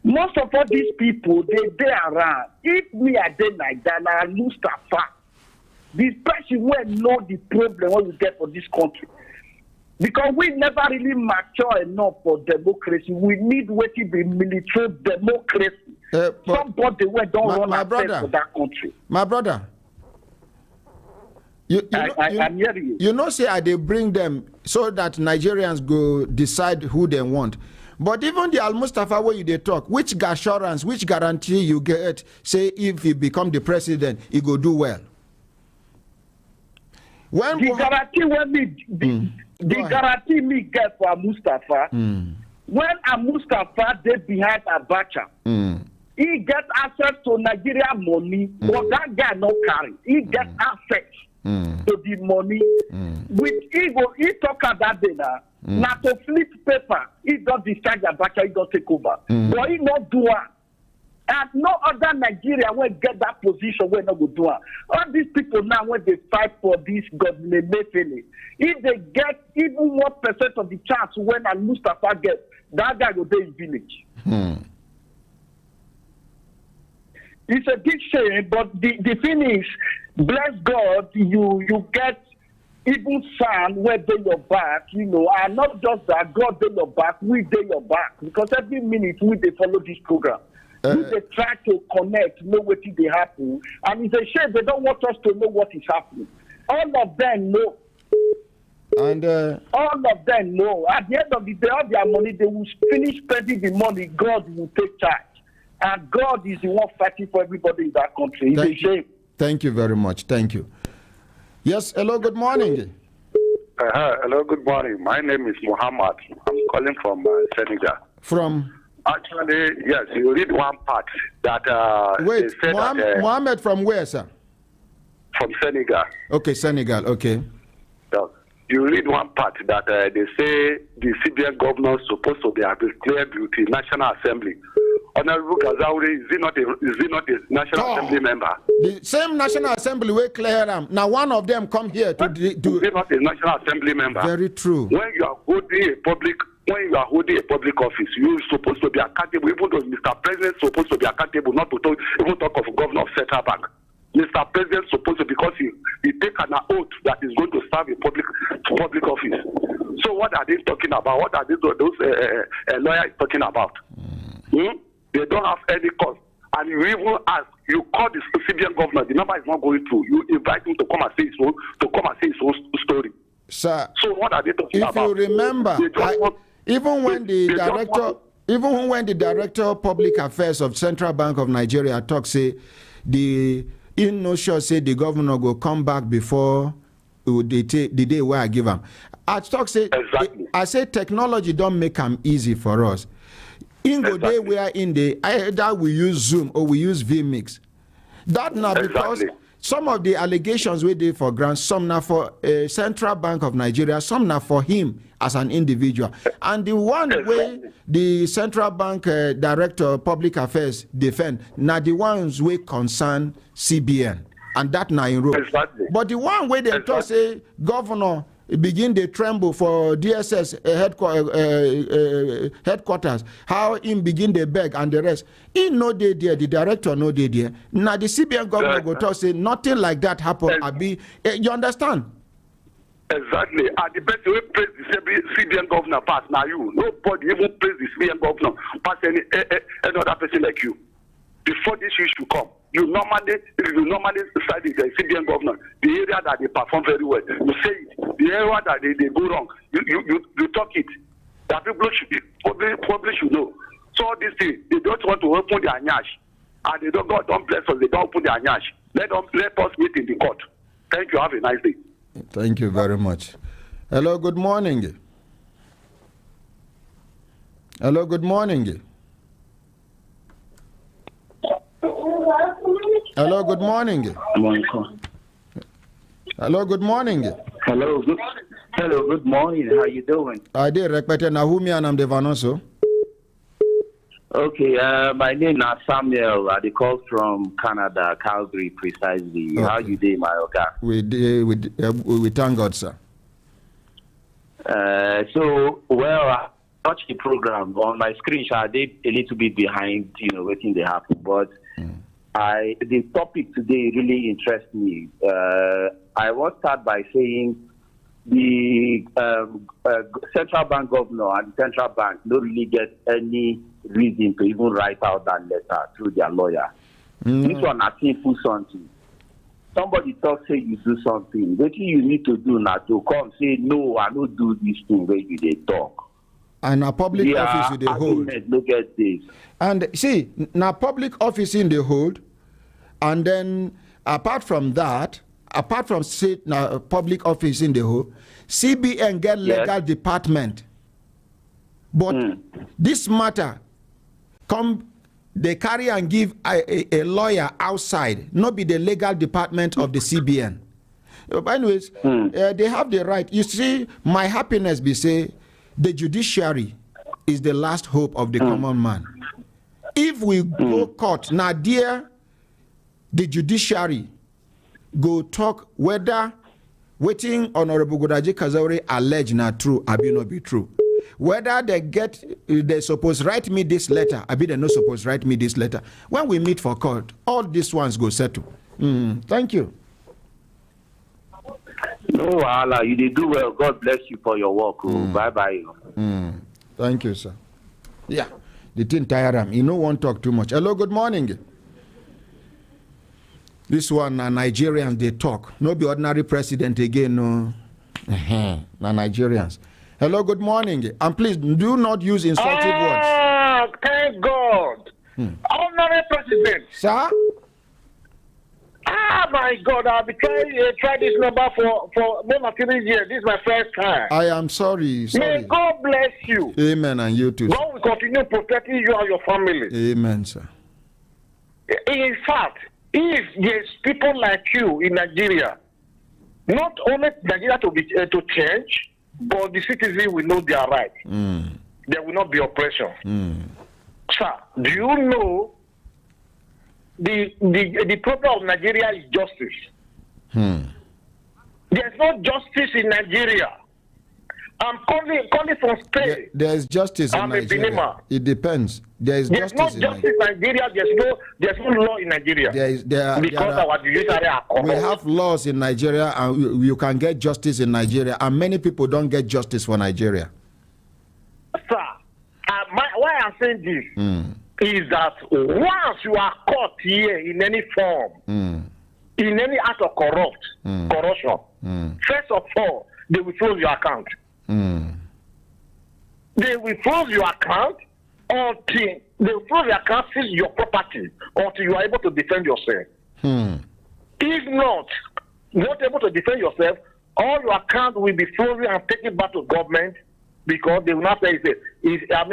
Most of all these people, they around. If me are there like that, I lose that fact. This person will know the problem what we get for this country. Because we never really mature enough for democracy. We need what to be military democracy. Somebody who don't run affairs for that country. My brother. I'm hearing you. Say they bring them so that Nigerians go decide who they want. But even the Al-Mustafa way they talk, which assurance, which guarantee you get, say if he become the president, he go do well. When the guarantee guarantee me get for Mustafa, when Mustafa they behind Abacha, he get access to Nigerian money, but that guy no carry. He get access to the money. With ego, he talk that day now to flip paper. He don't discharge Abacha, he don't take over. But he not do it. And no other Nigeria will get that position when they go do it. All these people now, when they fight for this government, if they get even 1% of the chance when Mustafa gets, that guy will be in village. It's a big shame, but the thing is, bless God, you get even son where they your back, and not just that, God they your back, we they your back. Because every minute we they follow this program. They try to connect, know what they happen. And it's a shame they don't want us to know what is happening. All of them know. And all of them know. At the end of the day, all their money, they will finish spending the money. God will take charge. And God is the one fighting for everybody in that country. It's a shame. Thank you very much. Thank you. Yes, hello, good morning. Hello, good morning. My name is Muhammad. I'm calling from Senegal. From? Actually, yes, you read one part that... Wait, they said Mohammed from where, sir? From Senegal. Okay, Senegal, okay. So, you read one part that they say the CBN governor is supposed to be declared with the National Assembly. Honorable Kazauri, is he not a National Assembly member? The same National Assembly will clear them. Now one of them come here to Is he not a National Assembly member? Very true. When you are holding a public office, you're supposed to be accountable, even though Mr. President is supposed to be accountable, not to even talk of governor of Central Bank. Mr. President is supposed to, because he take an oath that is going to serve a public office. So what are they talking about? What are those lawyers talking about? They don't have any cause. And you even ask, you call the CBN governor, the number is not going through. You invite him to come and say his own story. Sir, so what are they talking about? If you remember, even when the director of public affairs of Central Bank of Nigeria talk, say the governor will come back before the day where I give him. I talk say exactly. I say technology don't make them easy for us. In the day we are in the either we use Zoom or we use vMix. That now because some of the allegations we did for grants, some now for Central Bank of Nigeria, some now for him as an individual. And the one way the Central Bank Director of Public Affairs defend, now the ones we concern CBN. And that now in row. But the one way they talk say, Governor, begin to tremble for DSS headquarters, how him begin to beg and the rest. He no day there, the director no day there. Now the CBN governor go to say nothing like that happened. You understand? Exactly. And the best way praise the CBN governor pass now you. Nobody even praise the CBN governor pass any other person like you. Before this issue come, you normally decide the CBN governor, the area that they perform very well. You say it. The area that they go wrong, you talk it. That people probably should know. So all these things, they don't want to open their nyash. And they don't bless us, they don't open their nyash. Let us meet in the court. Thank you. Have a nice day. Thank you very much. Hello, good morning. Hello, good morning. Hello, good morning. Hello, good morning. Hello, good morning. How you doing? I did Brekete Nahumi and I'm Devanoso. Okay, my name is Samuel. I call from Canada, Calgary, precisely. Okay. How you doing, my oga? We thank God, sir. So, I watched the program on my screenshot. I did a little bit behind, waiting to happen, but the topic today really interests me. I will start by saying the central bank governor and the central bank don't really get any reason to even write out that letter through their lawyer. This one, I think, put something. Somebody talks, say you do something. What you need to do now to come say, no, I don't do this thing where you they talk. And a public office in the hold. Look at this. And see, now public office in the hold, and then apart from that, apart from state now public office in the hold, CBN get legal department. But this matter they carry and give a lawyer outside, not be the legal department of the CBN. But anyways, they have the right. You see, my happiness be say, the judiciary is the last hope of the common man. If we go court, now dear, the judiciary go talk whether waiting Honorable Godaji Kazaure allege not true, abi not be true. Whether they suppose write me this letter, abi they not suppose write me this letter. When we meet for court, all these ones go settle. Thank you. No, Allah, you did do well. God bless you for your work. Bye-bye. Thank you, sir. Yeah, the thing tire him. You no won't talk too much. Hello, good morning. This one, Nigerians, they talk. No be ordinary president again, no. Na Nigerians. Hello, good morning. And please, do not use insulting words. Thank God. Honorary President. Sir? my God, I've been trying this number for more than 3 years. This is my first time. I am sorry. May God bless you. Amen, and you too. God will continue protecting you and your family. Amen, sir. In fact, if there's people like you in Nigeria, not only Nigeria to change, but the citizens will know their rights. There will not be oppression. Sir, do you know the problem of Nigeria is justice? There's no justice in Nigeria. I'm calling from Spain. There's justice in Nigeria. It depends. There's justice no justice in Nigeria. There's no law in Nigeria. Our judiciary are corrupt. We have laws in Nigeria, and you can get justice in Nigeria, and many people don't get justice for Nigeria. Sir, why I'm saying this is that once you are caught here in any form, in any act of corruption, first of all, they will close your account. They will close your account until they will close your account, seize your property until you are able to defend yourself. If not able to defend yourself, all your account will be frozen and taken back to government because they will not say it's a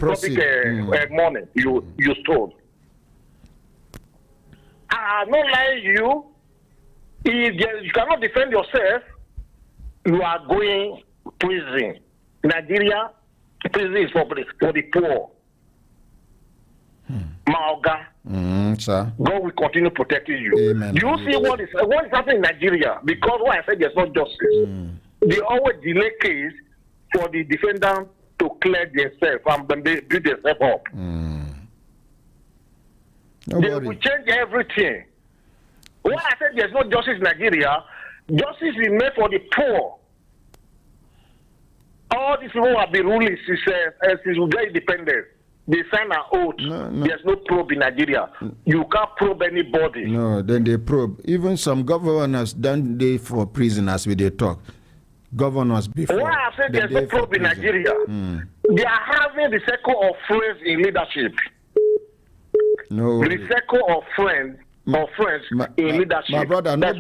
public money you stole. I'm not lying to you. If you cannot defend yourself, you are going prison. Nigeria, prison is for the poor. Maoga, sir. God will continue protecting you. Amen. Do you see what is happening in Nigeria? Because why I said there's no justice. They always delay case for the defendant to clear themselves and then they build themselves up. They will change everything. Why I said there's no justice in Nigeria, justice is made for the poor. All these people have been ruling since we get independence. They sign an oath. No. There's no probe in Nigeria. You can't probe anybody. No, then they probe. Even some governors done day for prisoners with they talk. Governors before. Why I said there's no probe in Nigeria? They are having the circle of friends in leadership. No. The circle of friends in leadership. My brother, not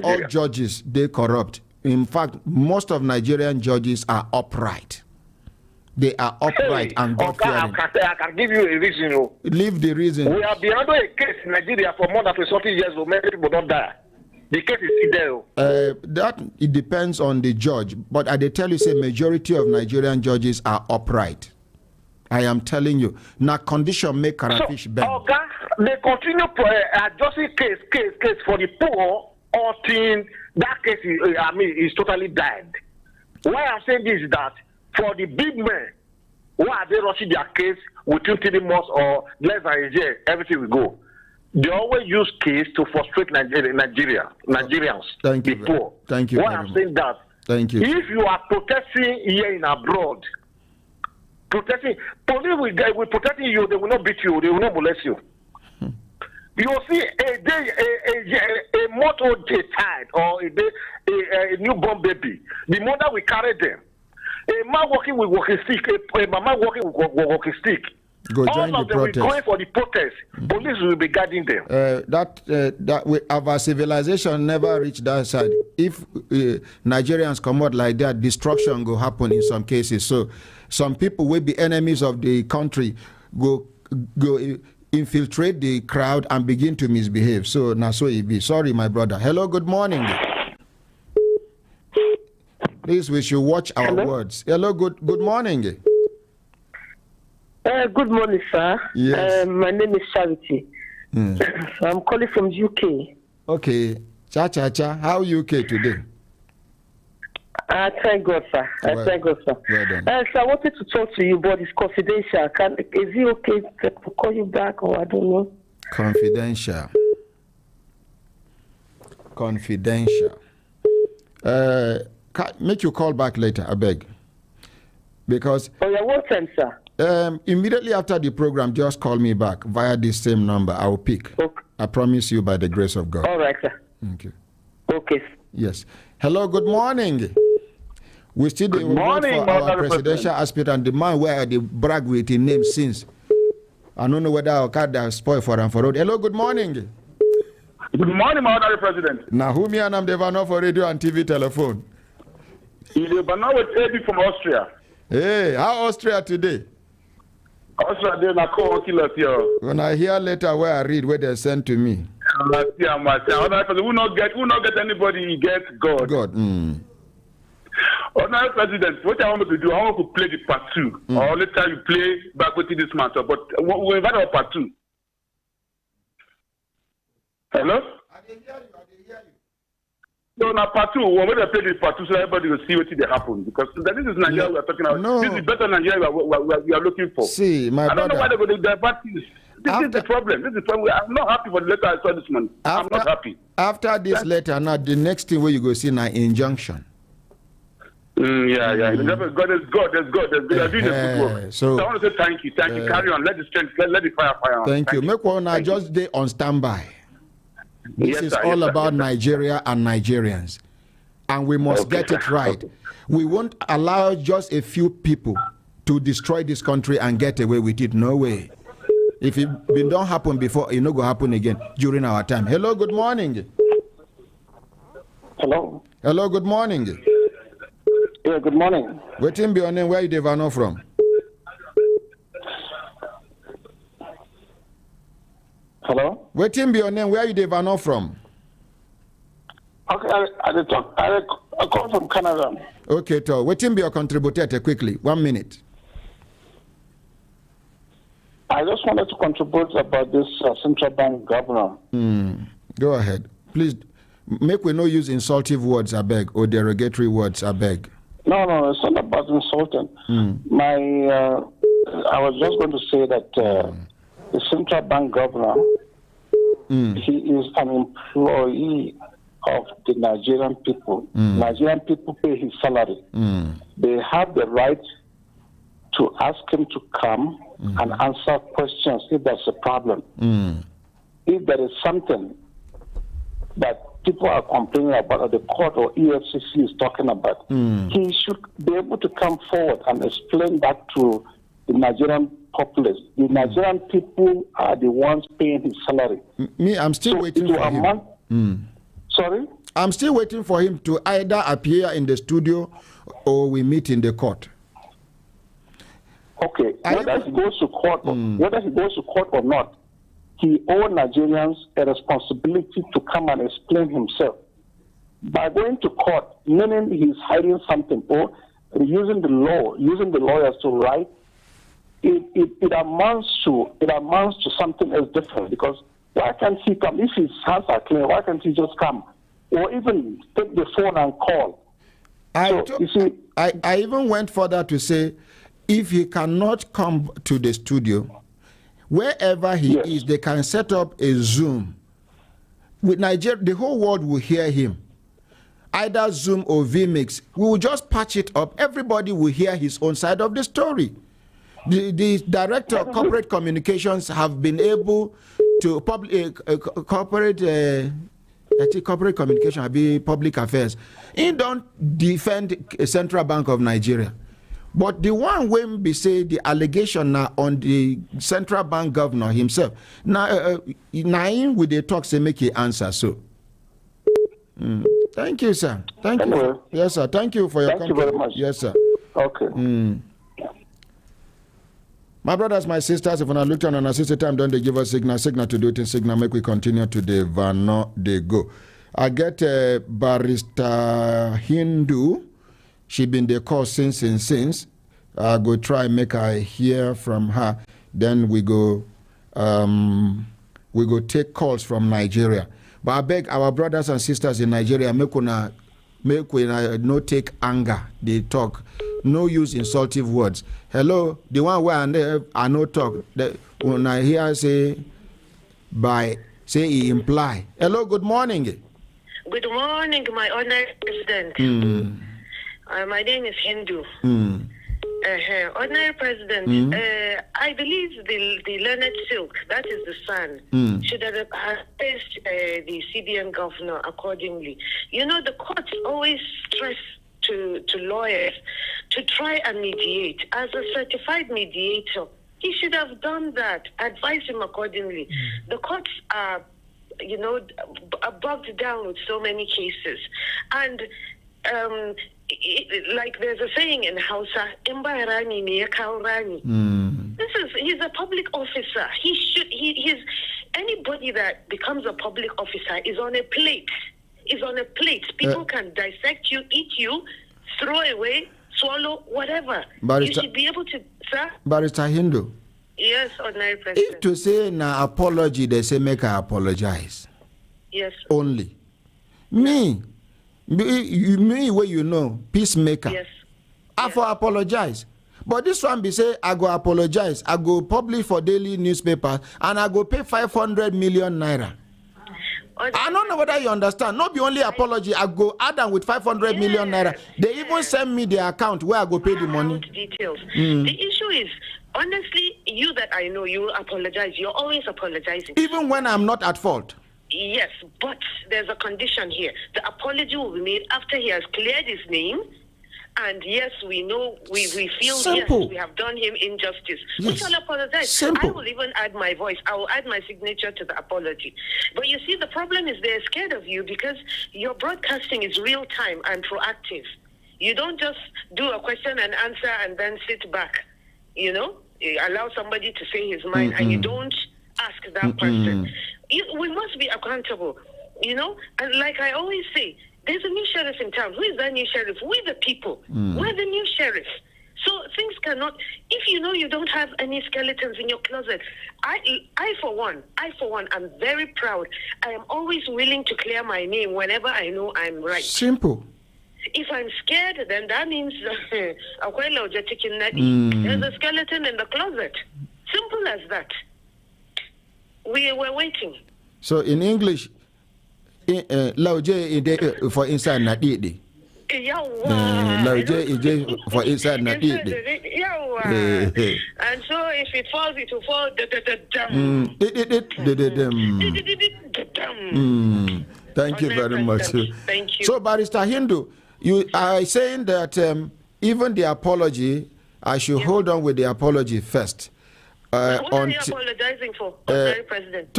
all judges, they corrupt. In fact, most of Nigerian judges are upright. They are upright and God-fearing. I can give you a reason. Leave the reason. We have been under a case in Nigeria for more than 30 years, so many people don't die. The case is still there. That it depends on the judge, but I tell you, say majority of Nigerian judges are upright. I am telling you. Now, condition make carafish bend. They continue adjusting case for the poor until that case is totally died. Why I'm saying this is that for the big men, why are they rushing their case within 3 months or less than a year? Everything will go. They always use case to frustrate Nigerians. Thank you. Poor. Thank you. Why I'm saying that? Thank you. If you are protesting here in abroad, police will protecting you. They will not beat you. They will not molest you. You will see a month old child or a newborn baby. The mother will carry them. A man walking with walking stick. A mama walking with walking stick. All of them will go for the protest. Police will be guarding them. Our civilization never reached that side. If Nigerians come out like that, destruction will happen in some cases. So some people will be enemies of the country, go infiltrate the crowd and begin to misbehave. So now so it be. Sorry, my brother. Hello, good morning. Please, we should watch our words. Hello, good morning. Good morning, sir. Yes. My name is Charity. I'm calling from UK. Okay. Cha. How UK today? Thank God, sir. Thank God, sir. Well done. So I wanted to talk to you, but it's confidential. Is it okay to call you back, or I don't know? Confidential. Make you call back later, I beg. Because... Oh, yeah, what time, sir? Immediately after the program, just call me back via this same number. I will pick. Okay. I promise you by the grace of God. All right, sir. Thank you. Okay. Yes. Hello, good morning. We still wait for our presidential aspirant, the man where they brag with his name since. I don't know whether our card has spoiled for and for road. Hello, good morning. Good morning, my honorary president. Now, who me and I'm Devano for radio and TV telephone? But now with AB from Austria. Hey, how Austria today? Austria, they're not calling killers here. When I hear later where I read where they sent to me. Honorary president, who not get anybody, he gets God. God. Honorary president, what I want to do, I want to play the part 2. Or later you play back with this matter, but we invite our part 2. Hello? I didn't hear you. So now part 2, when we play this part 2, so everybody will see what they happen. Because this is Nigeria we are talking about. No. This is better Nigeria we are looking for. See, my brother. I don't know why they're going to divert this. This is the problem. I'm not happy for the letter I saw this morning. I'm not happy. After this letter, now the next thing where you go see now injunction. Yeah. God is God. There's God. They are doing the good work. So I want to say thank you. Thank you. Carry on. Let the strength. Let the fire on. Thank you. Make one now just stay on standby. This is all about Nigeria and Nigerians. And we must get it right. We won't allow just a few people to destroy this country and get away with it. No way. If it don't happen before, it no go happen again during our time. Hello, good morning. Hello. Hello, good morning. Yeah, good morning. What's be your name? Where you Devano from? Hello. What's be your name? Where you Devano from? Okay, I call from Canada. Okay, so what's be your contributor quickly? 1 minute. I just wanted to contribute about this central bank governor. Go ahead. Please, make we no use insultive words, I beg, or derogatory words, I beg. No, it's not about insulting. I was just going to say that the central bank governor, he is an employee of the Nigerian people. Nigerian people pay his salary. They have the right to ask him to come and answer questions if there's a problem. If there is something that people are complaining about, or the court or EFCC is talking about, he should be able to come forward and explain that to the Nigerian populace. The Nigerian people are the ones paying his salary. I'm still waiting for him. Sorry? I'm still waiting for him to either appear in the studio or we meet in the court. Okay, whether he goes to court or not, he owes Nigerians a responsibility to come and explain himself. By going to court, meaning he's hiding something or using the lawyers to write, it amounts to something else different. Because why can't he come? If his hands are clear, why can't he just come? Or even take the phone and call. I even went further to say, if he cannot come to the studio, wherever he is, they can set up a Zoom. With Nigeria, the whole world will hear him. Either Zoom or vMix. We will just patch it up. Everybody will hear his own side of the story. The director of corporate communications have been able to corporate communication, be public affairs. He don't defend Central Bank of Nigeria. But the one when we say the allegation now on the central bank governor himself, now with the talk say make he answer so. Thank you, sir. Thank you. Yes, sir. Thank you for your Thank you very much. Yes, sir. Okay. My brothers, my sisters, if when I look on our sister time, don't they give us signal to do it in signal, make we continue to the Vano they go. I get Barrister Hindu. She been the call since. I go try make I hear from her. Then we go take calls from Nigeria. But I beg our brothers and sisters in Nigeria, make we no take anger. They talk. No use insultive words. Hello, the one where I no talk. When I hear say he imply. Hello, good morning. Good morning, my honored president. My name is Hindu. Honorary President, I believe the learned silk, that is the sun, should have assessed the CBN governor accordingly. You know, the courts always stress to lawyers to try and mediate. As a certified mediator, he should have done that, advise him accordingly. The courts are bogged down with so many cases. And like there's a saying in Hausa, "Imba rani me yakau rani." He's a public officer. He's anybody that becomes a public officer is on a plate. People can dissect you, eat you, throw away, swallow, whatever. You should be able to, sir. Barrister Hindu. Yes, Ordinary President. If to say an apology, they say make her apologize. Yes. Only. Me, where you know, peacemaker. Yes. I for apologize. But this one be say, I go apologize. I go publish for daily newspapers and I go pay 500 million naira. I don't know whether you understand. Not be only apology. I go add them with 500 million naira. They even send me the account where I go pay the money. Details. The issue is, honestly, you that I know, you apologize. You're always apologizing. Even when I'm not at fault. Yes, but there's a condition here. The apology will be made after he has cleared his name. And yes, we know, we feel, Simple. yes, we have done him injustice. Yes. We shall apologize. Simple. I will even add my voice. I will add my signature to the apology. But you see, the problem is they're scared of you because your broadcasting is real time and proactive. You don't just do a question and answer and then sit back. You allow somebody to say his mind and you don't ask that question. We must be accountable, and like I always say, there's a new sheriff in town. Who is that new sheriff? We're the people. We're the new sheriff. So things cannot, if you don't have any skeletons in your closet, I for one, I'm very proud. I am always willing to clear my name whenever I know I'm right. Simple. If I'm scared, then that means there's a skeleton in the closet. Simple as that. We're waiting. So in English, Lauje for inside na didi. Lauje for inside na didi. And so if it falls, it will fall. Thank you very much. Thank you. So, Barrister Hindu, you are saying that even the apology, I should hold on with the apology first. What are you apologizing for, Honorary President?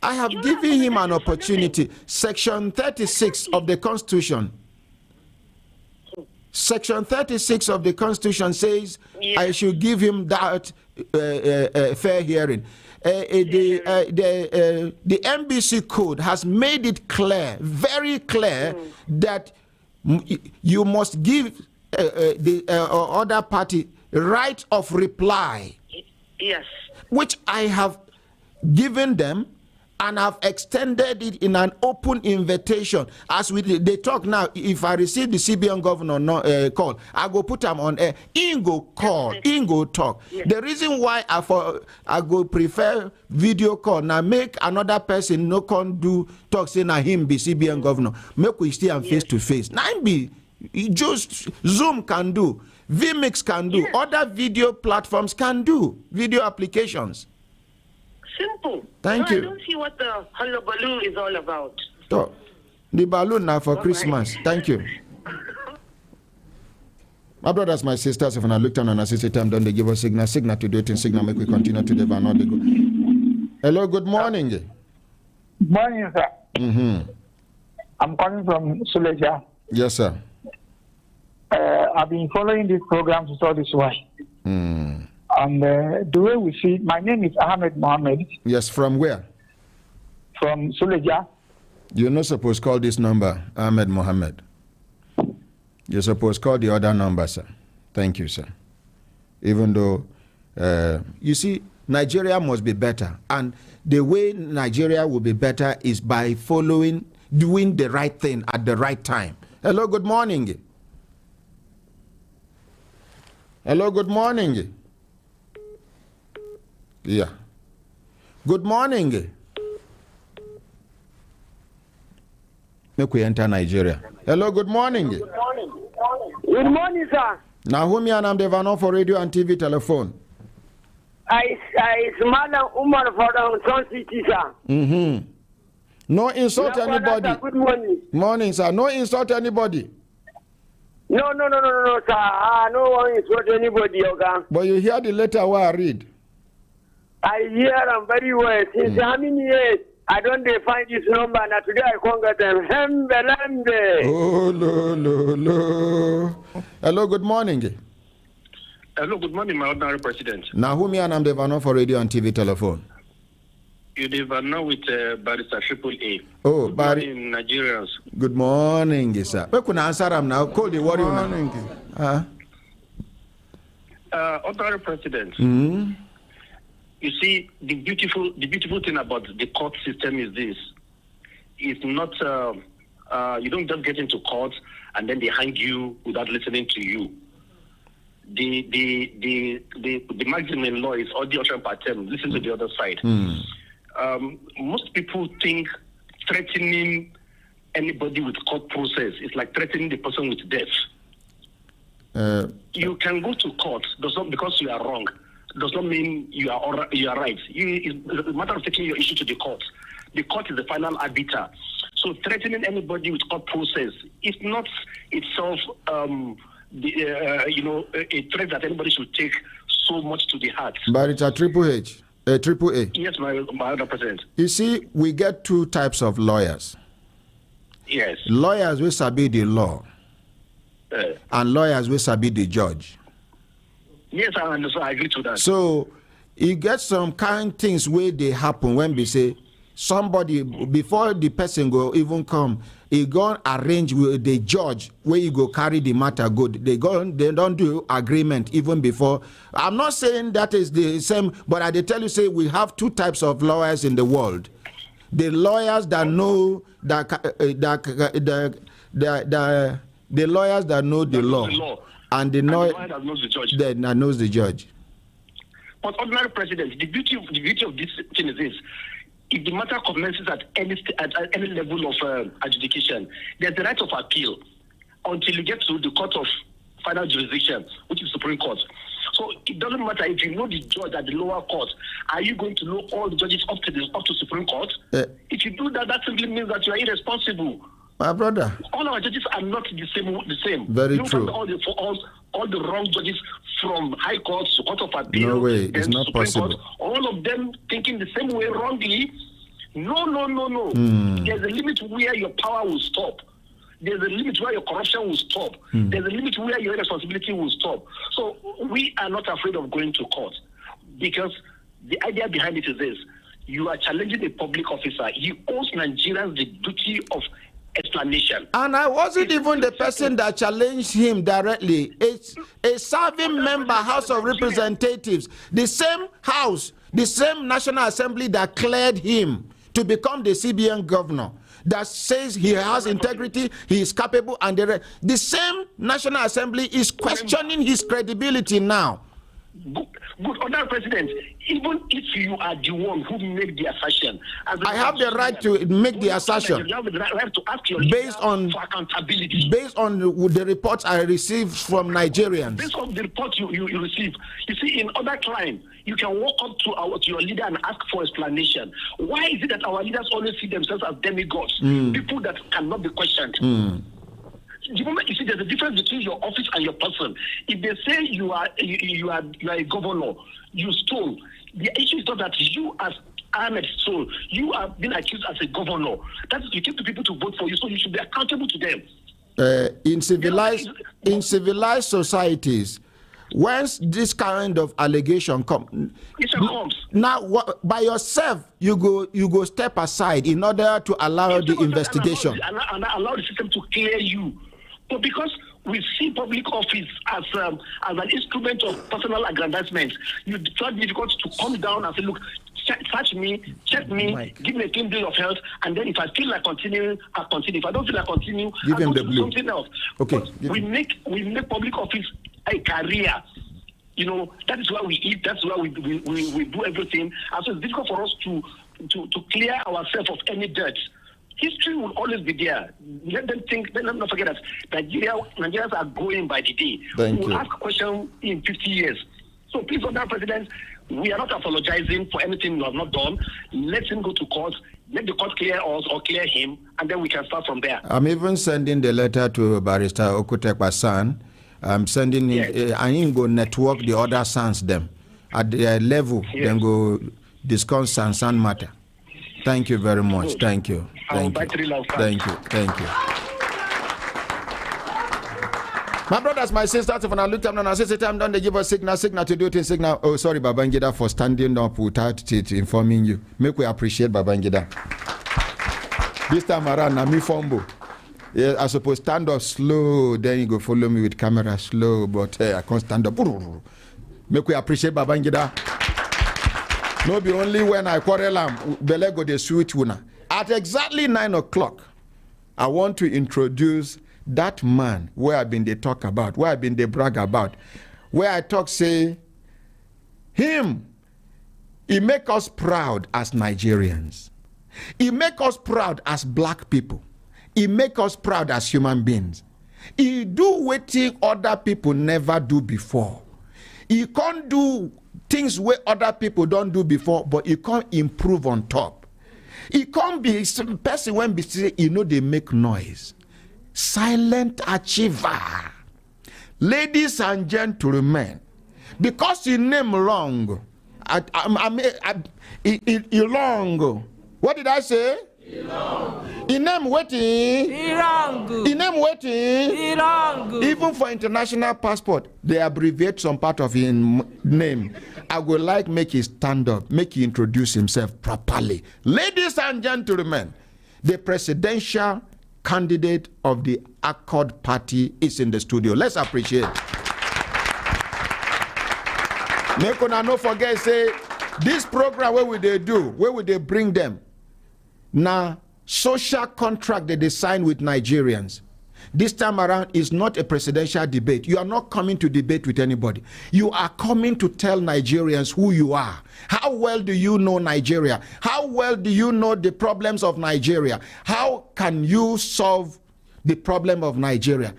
I have given him an opportunity. Section 36 of the Constitution. Section 36 of the Constitution says I should give him that fair hearing. The NBC code has made it clear, very clear, that you must give the other party right of reply. Yes. Which I have given them, and I've extended it in an open invitation. As they talk now, if I receive the CBN governor call, I go put them on air. Ingo call, Ingo talk. Yes. The reason why I go prefer video call, now make another person no can do talk, say na him be CBN governor. Make we stay and face to face. Now be just Zoom can do, vMix can do, other video platforms can do, video applications. Simple. Thank you. I don't see what the hullabaloo is all about. So, the balloon now for Christmas. Right. Thank you. My brothers, my sisters, if I look down and I see time, don't they give us signal to do it in signal, make we continue to the van. Hello, good morning. Good morning, sir. I'm calling from Suleja. Yes, sir. I've been following this program since all this while. And the way we see, my name is Ahmed Mohammed. Yes, from where? From Suleja. You're not supposed to call this number Ahmed Mohammed. You're supposed to call the other number, sir. Thank you, sir. Even though, you see, Nigeria must be better. And the way Nigeria will be better is by doing the right thing at the right time. Hello, good morning. Hello, good morning. Yeah. Good morning. Make we enter Nigeria. Hello, good morning. Good morning, sir. Now, whom you and Devano for radio and TV telephone? I Madam Umar for Sun City, sir. No insult anybody. Good morning. Morning, sir. No insult anybody. No, sir. No one insult anybody, okay? But you hear the letter where I read. I hear them very well. Since how many years I don't find this number. Now today I can't get them. Oh, no. Hello, good morning. Hello, good morning, my ordinary president. Now, who me and I'm the Vano for radio and TV telephone? You live now with Barrister Triple A. Oh, good morning, Nigerians. Good morning, sir. We can answer them now. Call the warrior. Good morning. Ordinary president. Mm-hmm. You see, the beautiful thing about the court system is this: it's not you don't just get into court and then they hang you without listening to you. The maximum law is audition per term. Listen to the other side. Most people think threatening anybody with court process is like threatening the person with death. You can go to court, does not because you are wrong, does not mean you are right. It's a matter of taking your issue to the court. The court is the final arbiter. So threatening anybody with court process is not itself a threat that anybody should take so much to the heart. But it's a triple A. Yes, my other president. You see, we get two types of lawyers. Yes. Lawyers will sabi the law, and lawyers will sabi the judge. Yes, I understand. I agree to that. So, you get some kind things where they happen when we say somebody before the person go even come, he go arrange with the judge where you go carry the matter good. They don't do agreement even before. I'm not saying that is the same, but I tell you, say we have two types of lawyers in the world. The lawyers that know the lawyers that know the law, and the lawyer that knows the judge. That knows the judge. But ordinary president, the beauty of this thing is this: if the matter commences at any level of adjudication, there's the right of appeal until you get to the court of final jurisdiction, which is Supreme Court. So it doesn't matter if you know the judge at the lower court. Are you going to know all the judges up to Supreme Court? If you do that, that simply means that you are irresponsible. My brother. All our judges are not the same. Very you true. All the wrong judges from High Court to Court of Appeal. No way, it's not Supreme possible. Court, all of them thinking the same way wrongly. No. There's a limit where your power will stop. There's a limit where your corruption will stop. There's a limit where your responsibility will stop. So we are not afraid of going to court, because the idea behind it is this: you are challenging a public officer. He owes Nigerians the duty of explanation. And I wasn't even the person that challenged him directly. It's a serving member, House of Representatives, the same house, the same National Assembly that cleared him to become the CBN governor, that says he has integrity, he is capable, and the same National Assembly is questioning his credibility now. Good, Honourable President, even if you are the one who made the assertion, I have the right to make the assertion. You have the right to ask your based on for accountability. Based on the reports I received from Nigerians. Based on the report you receive. You see, in other crime, you can walk up to your leader and ask for explanation. Why is it that our leaders always see themselves as demigods, people that cannot be questioned? The moment you see there's a difference between your office and your person. If they say you are a governor, you stole. The issue is not that you as Ahmed stole. You are being accused as a governor. That is, you keep the people to vote for you, so you should be accountable to them. In civilized societies, once this kind of allegation comes, now by yourself you go step aside in order to allow the investigation and allow the system to clear you. But because we see public office as an instrument of personal aggrandizement, you find it difficult to come down and say, look, search me, check me, give me a clean bill of health, and then if I feel like continuing, I'll continue. If I don't feel like continuing, give him the do blue. Something else. Okay. We make public office a career. You know, that is why we eat, that's why we do everything. And so it's difficult for us to clear ourselves of any dirt. History will always be there. Let them not forget that Nigerians are growing by the day. We'll ask a question in 50 years. So please, Mr. President, we are not apologizing for anything you have not done. Let him go to court. Let the court clear us or clear him, and then we can start from there. I'm even sending the letter to Barrister Okutekwa's son. I'm sending it. I ain't go network the other sons them at their level. Then go discuss and matter. Thank you very much. Thank you. Thank you. Thank you. Thank you. My brothers, my sisters, when I look up and I say, time done, they give us signal to do it, signal. Oh, sorry, Babangida, for standing up without informing you. Make we appreciate Babangida. This time around, I'm fumble. Yeah, I suppose stand up slow, then you go follow me with camera slow, but I can't stand up. Make we appreciate Babangida. No be only when I quarrel am, belle go the sweet una. At exactly 9 o'clock, I want to introduce that man where I've been they talk about, where I've been they brag about, where I talk say, him, he make us proud as Nigerians. He make us proud as black people. He make us proud as human beings. He do what other people never do before. He can't do things where other people don't do before, but he can't improve on top. He can't be some person when be say, they make noise. Silent achiever. Ladies and gentlemen, because he name long, he long. What did I say? He name waiting. He name waiting. Even for international passport, they abbreviate some part of his name. I would like make he stand up, make he introduce himself properly. Ladies and gentlemen, the presidential candidate of the Accord Party is in the studio. Let's appreciate. Make una no forget say this program where would they do? Where would they bring them? Now, social contract that they sign with Nigerians. This time around is not a presidential debate. You are not coming to debate with anybody. You are coming to tell Nigerians who you are. How well do you know Nigeria? How well do you know the problems of Nigeria? How can you solve the problem of Nigeria?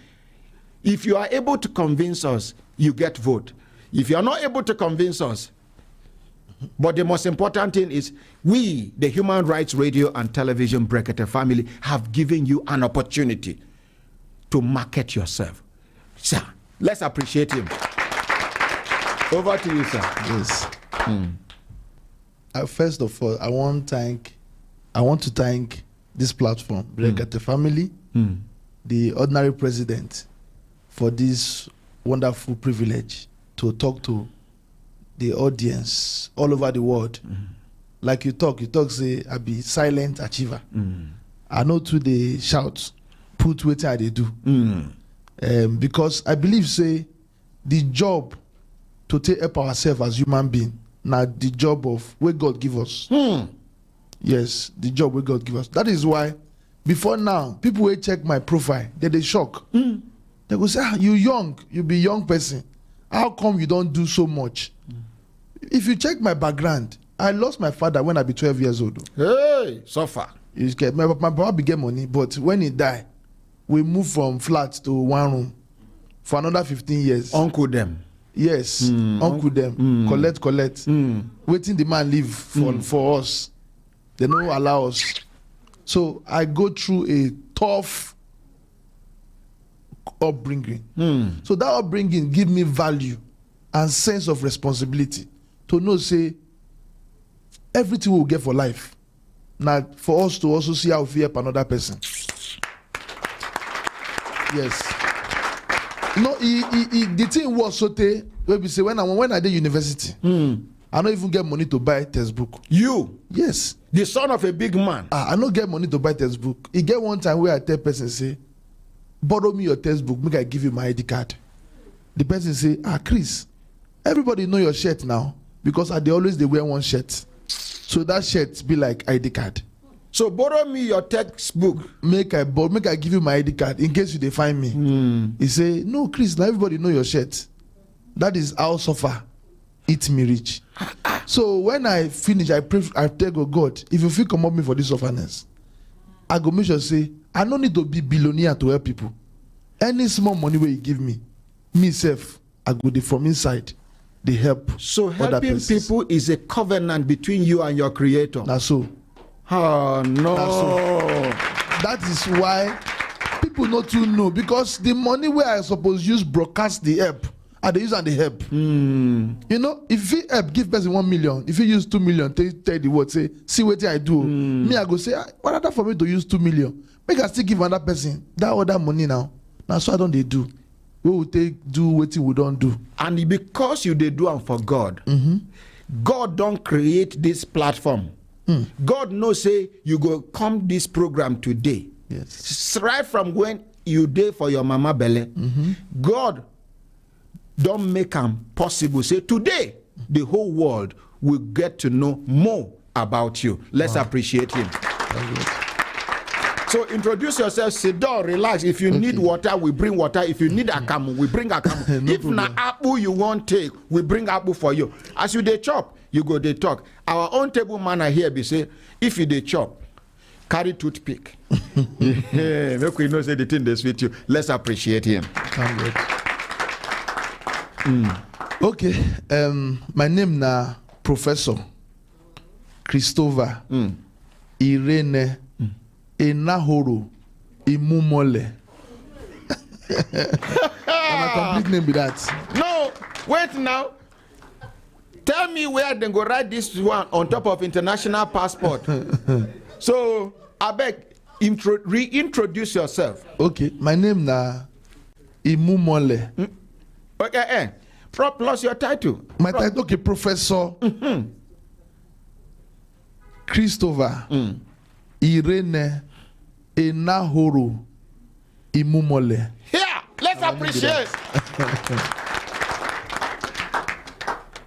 If you are able to convince us, you get vote. If you are not able to convince us, but the most important thing is we, the Human Rights Radio and Television Brekete family, have given you an opportunity to market yourself. Sir, let's appreciate him. Over to you, sir. Yes. First of all, I want to thank this platform, Brekete family, the ordinary president, for this wonderful privilege to talk to the audience all over the world. Like you talk say, I be silent achiever. I know to the shout, put what they do. Because I believe say the job to take up ourselves as human being, now the job of where God give us. Yes, the job where God give us. That is why before now, people will check my profile, they shock. They go say, you young, you be young person. How come you don't do so much? If you check my background, I lost my father when I be 12 years old. Hey, so far. My papa began money, but when he died, we moved from flat to one room for another 15 years. Uncle them. Yes, uncle them. Collect. Waiting the man leave for us. They don't allow us. So I go through a tough upbringing. So that upbringing give me value and sense of responsibility to know, say, everything we'll get for life. Now, for us to also see how we help another person. Yes. No, the thing was so where we say when I did university, I don't even get money to buy textbook. You? Yes. The son of a big man. I don't get money to buy textbook. He get one time where I tell person say, borrow me your textbook, make I give you my ID card. The person say, Chris, everybody know your shirt now because they always they wear one shirt. So that shirt be like ID card. So borrow me your textbook. Make I give you my ID card in case you they find me. He say, no, Chris, now everybody know your shirt. That is how suffer. Eat me rich. So when I finish, I pray, I tell God, if you feel come up me for this sufferness, I go make sure say, I don't need to be billionaire to help people. Any small money where you give me self, I go from inside. They help. So helping people is a covenant between you and your creator. That's so. Oh no. That's so. That is why people not to know, because the money where I suppose use broadcast the help, and they use and they help. You know, if you help, give person 1 million. If you use 2 million, tell the word, say, see what I do. Me, I go say, what other for me to use 2 million? Make I still give another person that other money now. Now, so I don't they do. We will do what we don't do. And because you they do and for God, God don't create this platform. God knows, say, you go come this program today. Yes. Right from when you did for your mama belly, God don't make them possible. Say, today, the whole world will get to know more about you. Let's appreciate him. So introduce yourself, sit down, relax. If you need water, we bring water. If you need akamu, we bring akamu. No if na apple you want take, we bring apple for you. As you dey chop, you go dey talk. Our own table manner here be say, if you dey chop, carry toothpick. Make we know say the thing dey sweet you. Let's appreciate him. Okay, my name na Professor Christopher Irene Enahoro Imumole. And my complete name be that. No, wait now. Tell me where they go write this one on top of international passport. So, I beg, reintroduce yourself. Okay, my name na Imumole. Okay, plus your title. My title, okay, Professor Christopher Irene Enahoro Imumole. Yeah, let's appreciate.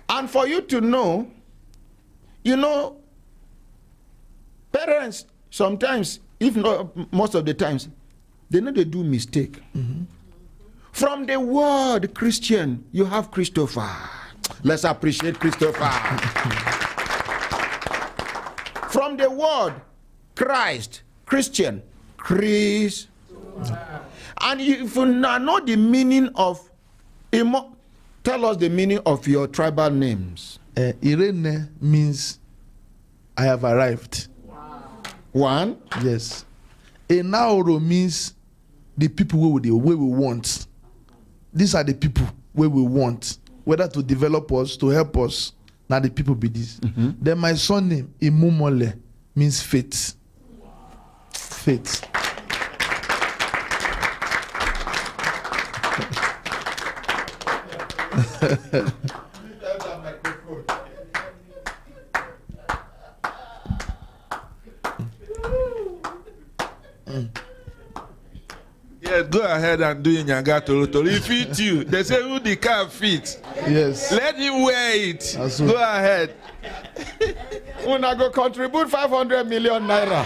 And for you to know, you know, parents sometimes, if not most of the times, they know they do mistake. From the word Christian, you have Christopher. Let's appreciate Christopher. From the word Christ, Christian, Chris. And if you know the meaning of, tell us the meaning of your tribal names. Irene means I have arrived. One. Yes. Enaoro means the people where we want. These are the people where we want, whether to develop us, to help us. Now the people be this. Then my son name Imumole means faith. Faith. Yeah, go ahead and do in Yanga Toro. He fit you. They say who the car fit. Yes. Let him wear it. Go ahead. When I go contribute 500 million naira.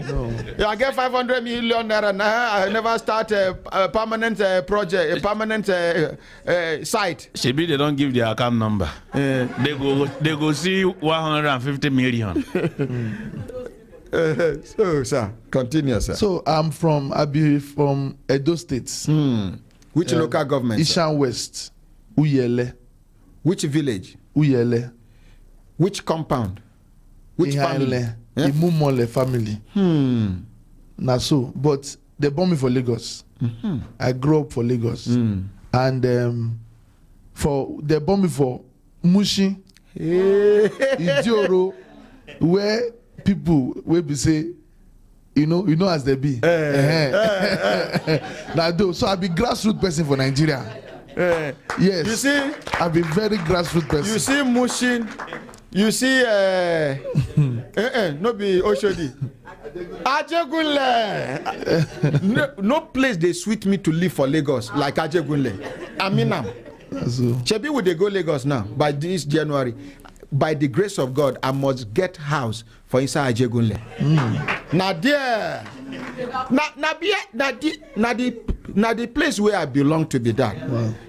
No. Yeah, I get 500 million naira now. I never start a permanent project, a permanent site. Maybe they don't give their account number. They go see 150 million. So, sir, continue, sir. So I'm from Edo State. Which local government? Ishan West, Uyele. Which village? Uyele. Which compound? Which family? Imumole family. Now so, but they born me for Lagos. I grew up for Lagos, and they born me for Mushi, Idioro, where people will be say, you know as they be. Now do so I be grassroots person for Nigeria. Yes. You see, I be very grassroots person. You see Mushin, you see no be Oshodi. Ajegunle. No place they sweet me to live for Lagos like Ajegunle. Aminam. Chebi would they go Lagos now by this January. By the grace of God, I must get house for inside Ajegunle. Now there, now the place where I belong to be that.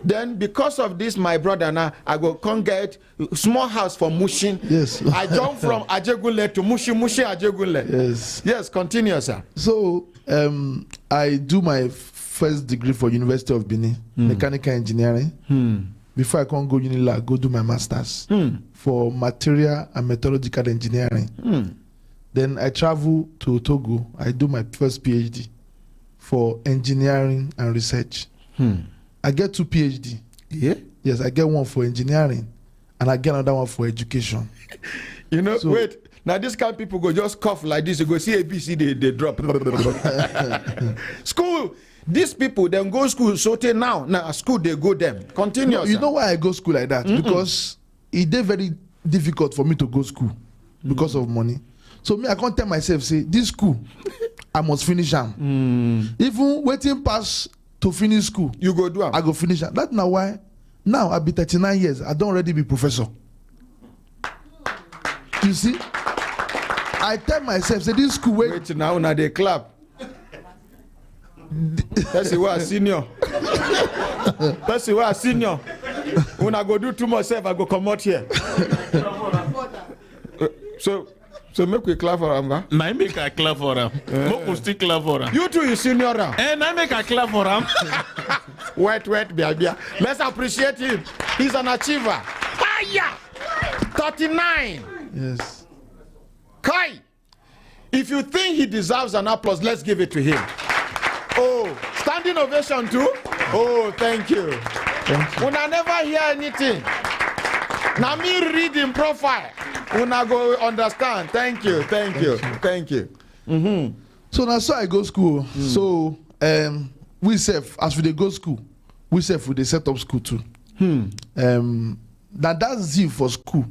Then because of this, my brother now I go come get small house for Mushin. Yes. I jump from Ajegunle to Mushi Ajegunle. Yes. Yes. Continue, sir. So I do my first degree for University of Benin, mechanical engineering. Before I can go Unilag, go do my masters for material and metallurgical engineering. Then I travel to Togo. I do my first PhD for engineering and research. I get 2 PhD. Yeah. Yes, I get one for engineering, and I get another one for education. You know, so, wait. Now this kind of people go just cough like this. You go see ABC, they drop. School. These people then go school. So till now school they go them. Continue. No, you know why I go school like that? Because it is very difficult for me to go school because of money. So me, I can't tell myself, say, this school, I must finish them. Even waiting past to finish school, you go do them. I go finish them. That's now why. Now I be 39 years. I don't already be professor. You see, I tell myself, say, this school. Wait now they clap. That's what senior. That's what senior. When I go do too much self, I go come out here. So make we clap for him, huh? I make a clap for him. Make still clap for him. You too, you senior. And I make a clap for him. Wait, baby. Let's appreciate him. He's an achiever. Hiya! 39. Yes. Kai, if you think he deserves an applause, let's give it to him. Oh, standing ovation too? Oh, thank you. When I never hear anything, now me reading profile, when I go understand. Thank you. So now, so I go school. So we self, as we dey go school, we self we dey set up school too. Now that's zeal for school